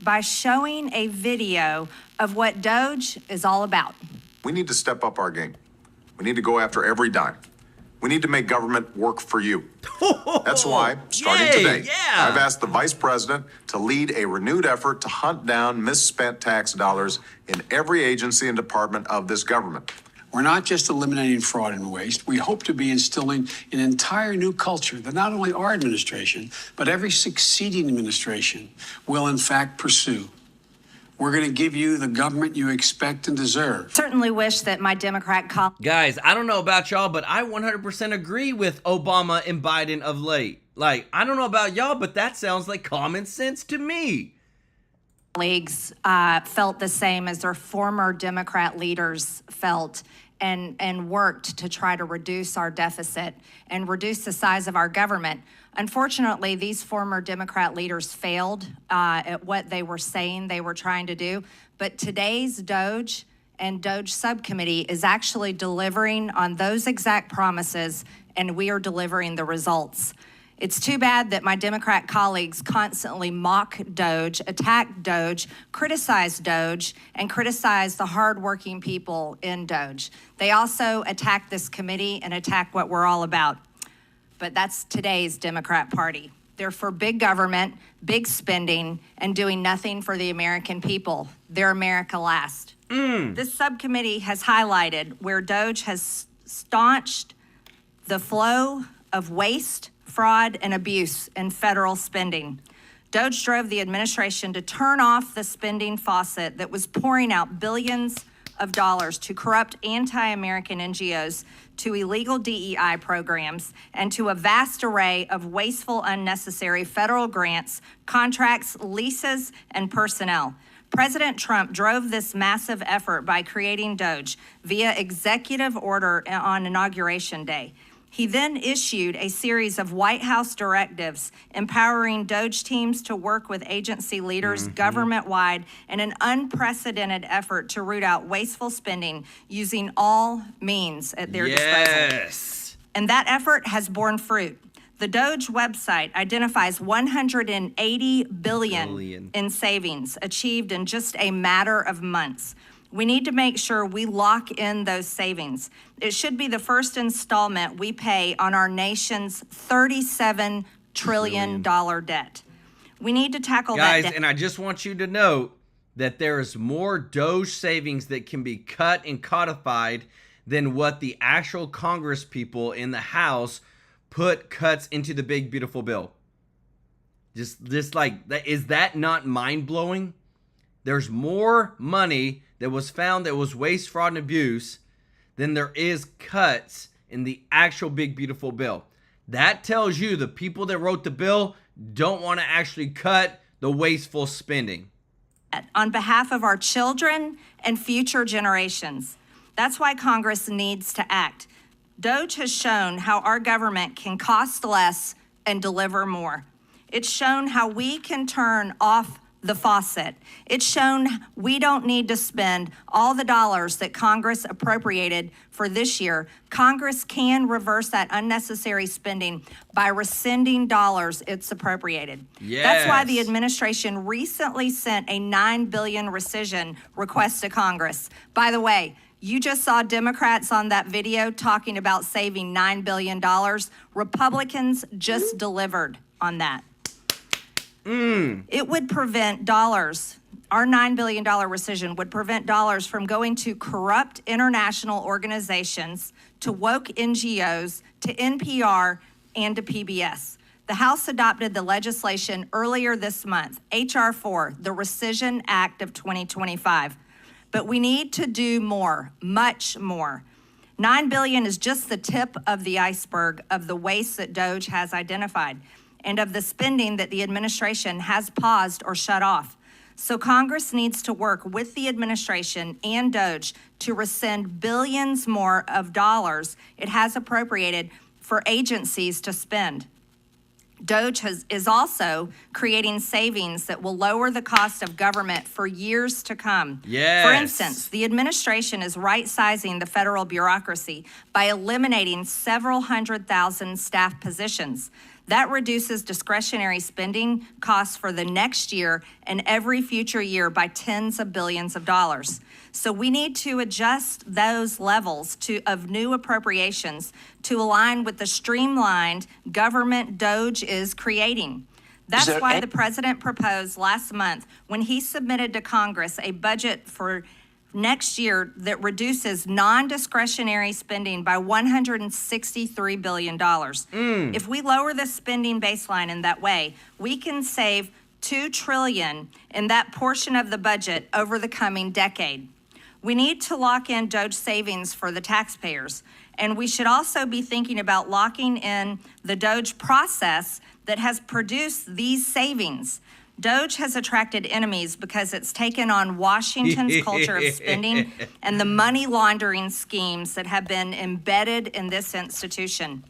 By showing a video of what Doge is all about. We need to step up our game. We need to go after every dime. We need to make government work for you. That's why, starting today, I've asked the Vice President to lead a renewed effort to hunt down misspent tax dollars in every agency and department of this government. We're not just eliminating fraud and waste. We hope to be instilling an entire new culture that not only our administration, but every succeeding administration will in fact pursue. We're going to give you the government you expect and deserve. Certainly wish that my Democrat colleagues. Guys, I don't know about y'all, but I 100% agree with Obama and Biden of late. Like, I don't know about y'all, but that sounds like common sense to me. Colleagues felt the same as their former Democrat leaders felt, and worked to try to reduce our deficit and reduce the size of our government. Unfortunately, these former Democrat leaders failed at what they were saying they were trying to do. But today's Doge and Doge subcommittee is actually delivering on those exact promises, and we are delivering the results. It's too bad that my Democrat colleagues constantly mock Doge, attack Doge, criticize Doge, and criticize the hardworking people in Doge. They also attack this committee and attack what we're all about. But that's today's Democrat Party. They're for big government, big spending, and doing nothing for the American people. They're America last. This subcommittee has highlighted where Doge has staunched the flow of waste, fraud, and abuse in federal spending. Doge drove the administration to turn off the spending faucet that was pouring out billions of dollars to corrupt anti-American NGOs, to illegal DEI programs, and to a vast array of wasteful, unnecessary federal grants, contracts, leases, and personnel. President Trump drove this massive effort by creating Doge via executive order on Inauguration Day. He then issued a series of White House directives empowering Doge teams to work with agency leaders government-wide in an unprecedented effort to root out wasteful spending using all means at their disposal. And that effort has borne fruit. The Doge website identifies $180 billion in savings achieved in just a matter of months. We need to make sure we lock in those savings. It should be the first installment we pay on our nation's $37 trillion debt. We need to tackle that. Guys, and I just want you to know that there's more Doge savings that can be cut and codified than what the actual Congress people in the House put cuts into the big, beautiful bill. Just like that. Is that not mind-blowing? There's more money that was found that was waste, fraud, and abuse than there is cuts in the actual big, beautiful bill. That tells you the people that wrote the bill don't want to actually cut the wasteful spending. On behalf of our children and future generations. That's why Congress needs to act. Doge has shown how our government can cost less and deliver more. It's shown how we can turn off the faucet. It's shown we don't need to spend all the dollars that Congress appropriated for this year. Congress can reverse that unnecessary spending by rescinding dollars it's appropriated. That's why the administration recently sent a $9 billion rescission request to Congress. By the way, You just saw Democrats on that video talking about saving $9 billion. Republicans just delivered on that. It would prevent dollars. Our $9 billion rescission would prevent dollars from going to corrupt international organizations, to woke NGOs, to NPR, and to PBS. The House adopted the legislation earlier this month, H.R. 4, the Rescission Act of 2025. But we need to do more, much more. $9 billion is just the tip of the iceberg of the waste that Doge has identified and of the spending that the administration has paused or shut off. So Congress needs to work with the administration and Doge to rescind billions more of dollars it has appropriated for agencies to spend. Doge is also creating savings that will lower the cost of government for years to come. Yes. For instance, the administration is right-sizing the federal bureaucracy by eliminating several 100,000 staff positions. That reduces discretionary spending costs for the next year and every future year by tens of billions of dollars. So we need to adjust those levels of new appropriations to align with the streamlined government Doge is creating. That's why the president proposed last month, when he submitted to Congress a budget for next year that reduces non-discretionary spending by $163 billion. If we lower the spending baseline in that way, we can save $2 trillion in that portion of the budget over the coming decade. We need to lock in Doge savings for the taxpayers, and we should also be thinking about locking in the Doge process that has produced these savings. Doge has attracted enemies because it's taken on Washington's culture of spending and the money laundering schemes that have been embedded in this institution.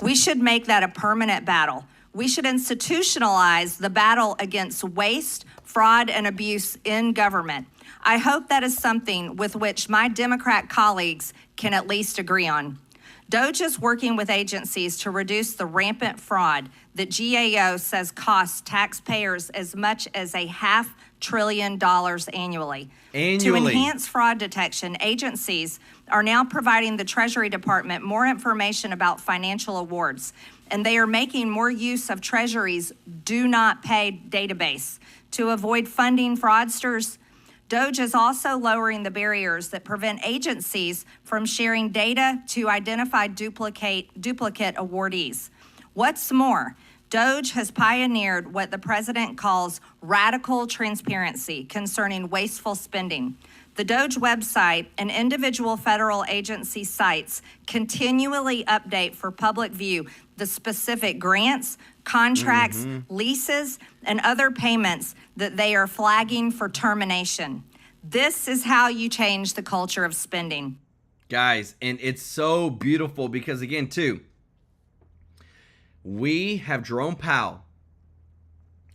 We should make that a permanent battle. We should institutionalize the battle against waste, fraud, and abuse in government. I hope that is something with which my Democrat colleagues can at least agree on. Doge is working with agencies to reduce the rampant fraud that GAO says costs taxpayers as much as $500 billion annually. To enhance fraud detection, agencies are now providing the Treasury Department more information about financial awards, and they are making more use of Treasury's Do Not Pay database to avoid funding fraudsters. Doge is also lowering the barriers that prevent agencies from sharing data to identify duplicate awardees. What's more, Doge has pioneered what the president calls radical transparency concerning wasteful spending. The Doge website and individual federal agency sites continually update for public view the specific grants, contracts, leases, and other payments that they are flagging for termination. This is how you change the culture of spending. Guys, and it's so beautiful because, again, too, we have Jerome Powell,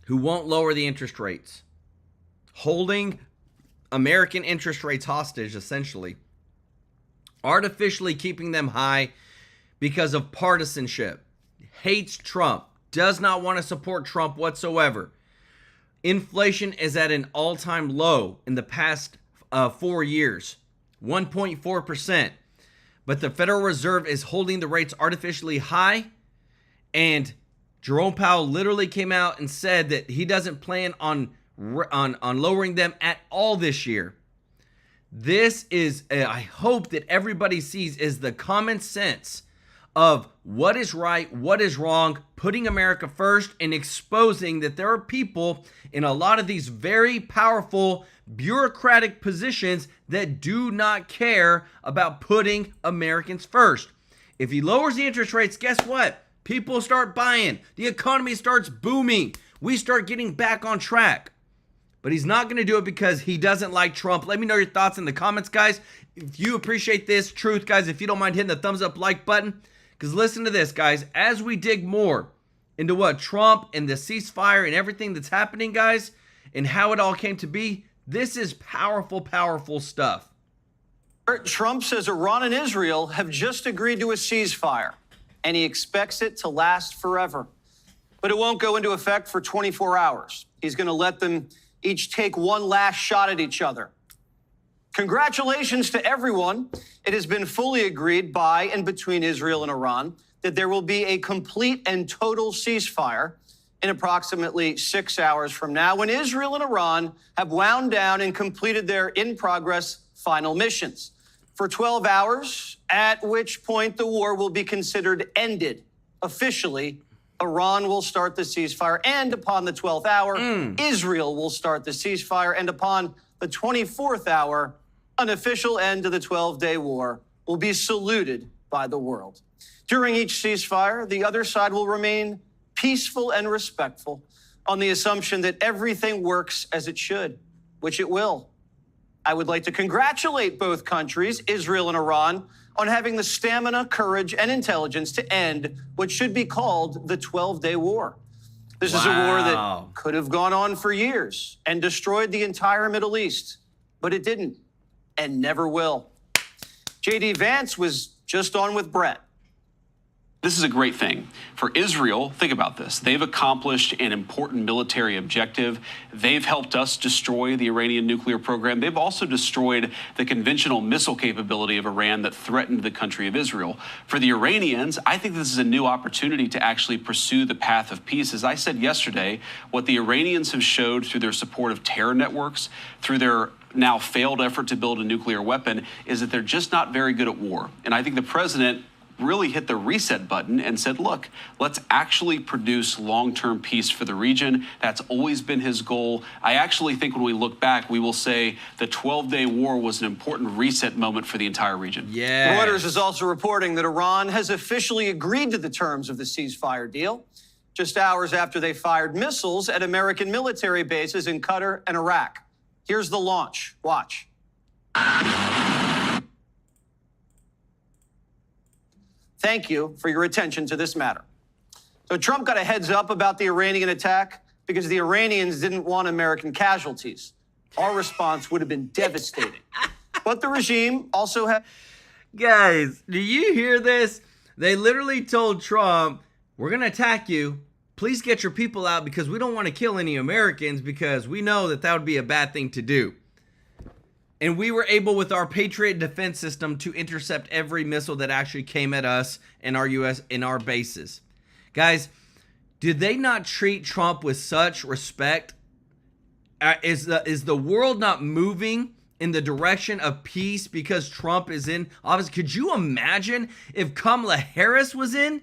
who won't lower the interest rates, holding American interest rates hostage, essentially, artificially keeping them high because of partisanship, hates Trump, does not want to support Trump whatsoever. Inflation is at an all-time low in the past 4 years, 1.4%. But the Federal Reserve is holding the rates artificially high, and Jerome Powell literally came out and said that he doesn't plan on lowering them at all this year. This is, I hope that everybody sees, is the common sense of what is right, what is wrong, putting America first, and exposing that there are people in a lot of these very powerful bureaucratic positions that do not care about putting Americans first. If he lowers the interest rates, guess what? People start buying. The economy starts booming. We start getting back on track. But he's not going to do it because he doesn't like Trump. Let me know your thoughts in the comments, guys. If you appreciate this truth, guys, if you don't mind hitting the thumbs up like button. Because listen to this, guys. As we dig more into what Trump and the ceasefire and everything that's happening, guys, and how it all came to be, this is powerful, powerful stuff. Trump says Iran and Israel have just agreed to a ceasefire, and he expects it to last forever. But it won't go into effect for 24 hours. He's going to let them each take one last shot at each other. Congratulations to everyone. It has been fully agreed by and between Israel and Iran that there will be a complete and total ceasefire in approximately 6 hours from now when Israel and Iran have wound down and completed their in-progress final missions for 12 hours, at which point the war will be considered ended. Officially, Iran will start the ceasefire, and upon the 12th hour, Israel will start the ceasefire, and upon the 24th hour, an official end to the 12-day war will be saluted by the world. During each ceasefire, the other side will remain peaceful and respectful on the assumption that everything works as it should, which it will. I would like to congratulate both countries, Israel and Iran, on having the stamina, courage, and intelligence to end what should be called the 12-day war. This is a war that could have gone on for years and destroyed the entire Middle East, but it didn't and never will. J.D. Vance was just on with Brett. This is a great thing. For Israel, think about this. They've accomplished an important military objective. They've helped us destroy the Iranian nuclear program. They've also destroyed the conventional missile capability of Iran that threatened the country of Israel. For the Iranians, I think this is a new opportunity to actually pursue the path of peace. As I said yesterday, what the Iranians have showed through their support of terror networks, through their now failed effort to build a nuclear weapon, is that they're just not very good at war. And I think the president really hit the reset button and said, look, let's actually produce long-term peace for the region. That's always been his goal. I actually think when we look back, we will say the 12-day war was an important reset moment for the entire region. Yeah. Reuters is also reporting that Iran has officially agreed to the terms of the ceasefire deal, just hours after they fired missiles at American military bases in Qatar and Iraq. Here's the launch. Watch. Thank you for your attention to this matter. So Trump got a heads up about the Iranian attack because the Iranians didn't want American casualties. Our response would have been devastating. But the regime also had... Guys, do you hear this? They literally told Trump, we're going to attack you. Please get your people out because we don't want to kill any Americans because we know that that would be a bad thing to do. And we were able, with our Patriot defense system, to intercept every missile that actually came at us and our our bases. Guys, did they not treat Trump with such respect? Is the world not moving in the direction of peace because Trump is in office? Could you imagine if Kamala Harris was in?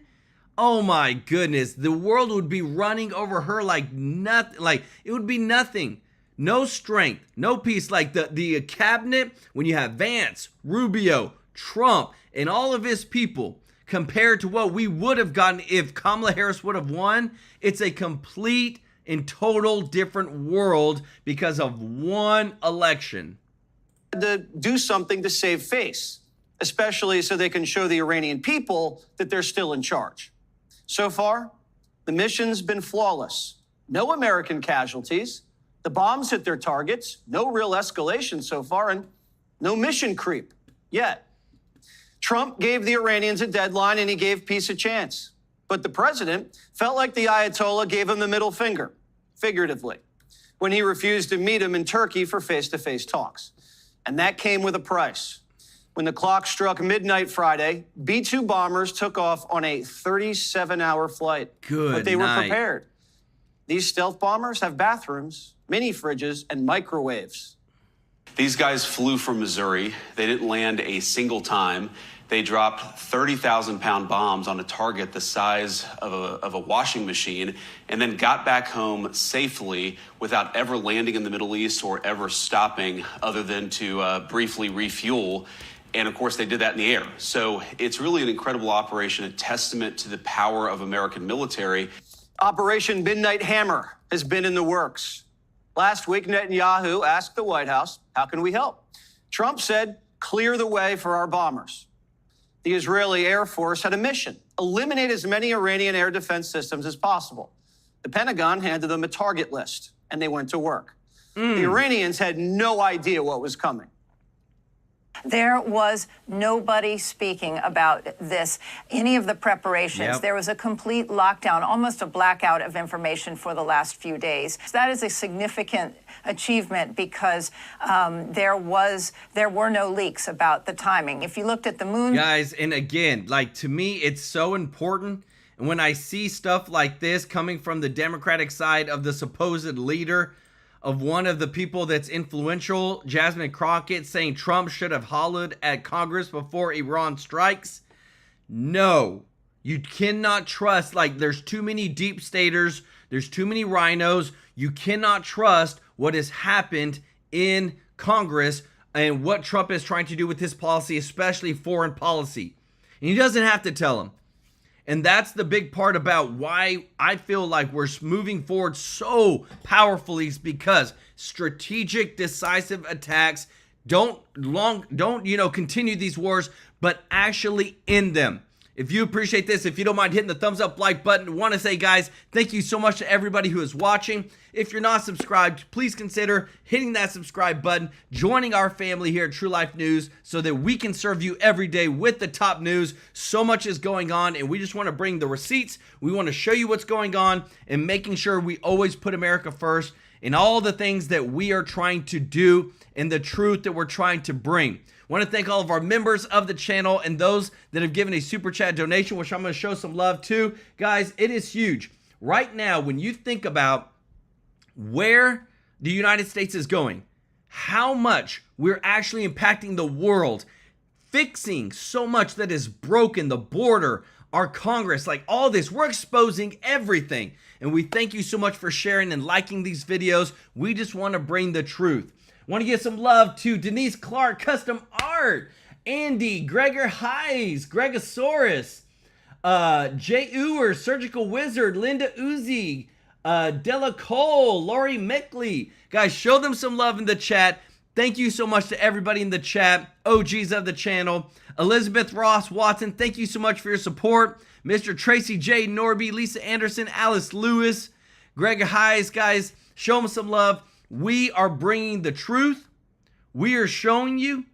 Oh my goodness, the world would be running over her like nothing. Like it would be nothing. No strength, no peace. Like the cabinet, when you have Vance, Rubio, Trump, and all of his people, compared to what we would have gotten if Kamala Harris would have won, it's a complete and total different world because of one election. To do something to save face, especially so they can show the Iranian people that they're still in charge. So far, the mission's been flawless. No American casualties. The bombs hit their targets, no real escalation so far, and no mission creep yet. Trump gave the Iranians a deadline and he gave peace a chance. But the president felt like the Ayatollah gave him the middle finger, figuratively, when he refused to meet him in Turkey for face-to-face talks. And that came with a price. When the clock struck midnight Friday, B-2 bombers took off on a 37-hour flight. But they were prepared. These stealth bombers have bathrooms, mini fridges, and microwaves. These guys flew from Missouri. They didn't land a single time. They dropped 30,000-pound bombs on a target the size of a washing machine and then got back home safely without ever landing in the Middle East or ever stopping other than to briefly refuel. And of course, they did that in the air. So it's really an incredible operation, a testament to the power of American military. Operation Midnight Hammer has been in the works. Last week, Netanyahu asked the White House, how can we help? Trump said, clear the way for our bombers. The Israeli Air Force had a mission, eliminate as many Iranian air defense systems as possible. The Pentagon handed them a target list, and they went to work. The Iranians had no idea what was coming. There was nobody speaking about this, any of the preparations. Yep. There was a complete lockdown, almost a blackout of information for the last few days. That is a significant achievement because there were no leaks about the timing. If you looked at the moon... Guys, and again, like, to me, it's so important. And when I see stuff like this coming from the Democratic side of the supposed leader of one of the people that's influential, Jasmine Crockett, saying Trump should have hollered at Congress before Iran strikes. No, you cannot trust. Like, there's too many deep staters. There's too many rhinos. You cannot trust what has happened in Congress and what Trump is trying to do with his policy, especially foreign policy. And he doesn't have to tell them. And that's the big part about why I feel like we're moving forward so powerfully, is because strategic, decisive attacks don't continue these wars, but actually end them. If you appreciate this, if you don't mind hitting the thumbs up, like button, I want to say, guys, thank you so much to everybody who is watching. If you're not subscribed, please consider hitting that subscribe button, joining our family here at TrueLife News so that we can serve you every day with the top news. So much is going on, and we just want to bring the receipts. We want to show you what's going on and making sure we always put America first in all the things that we are trying to do and the truth that we're trying to bring. I want to thank all of our members of the channel and those that have given a super chat donation, which I'm going to show some love to. Guys, it is huge. Right now, when you think about where the United States is going, how much we're actually impacting the world, fixing so much that is broken, the border, our Congress, like all this, we're exposing everything. And we thank you so much for sharing and liking these videos. We just want to bring the truth. Want to give some love to Denise Clark, Custom Art, Andy, Gregor Hayes, Gregosaurus, Jay Ewer, Surgical Wizard, Linda Uzi, Della Cole, Lori Mickley. Guys, show them some love in the chat. Thank you so much to everybody in the chat, OGs of the channel. Elizabeth Ross Watson, thank you so much for your support. Mr. Tracy J. Norby, Lisa Anderson, Alice Lewis, Gregor Hayes. Guys, show them some love. We are bringing the truth. We are showing you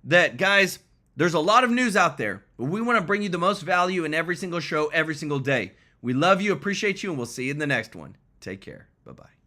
that, guys, there's a lot of news out there, but we want to bring you the most value in every single show, every single day. We love you, appreciate you, and we'll see you in the next one. Take care. Bye-bye.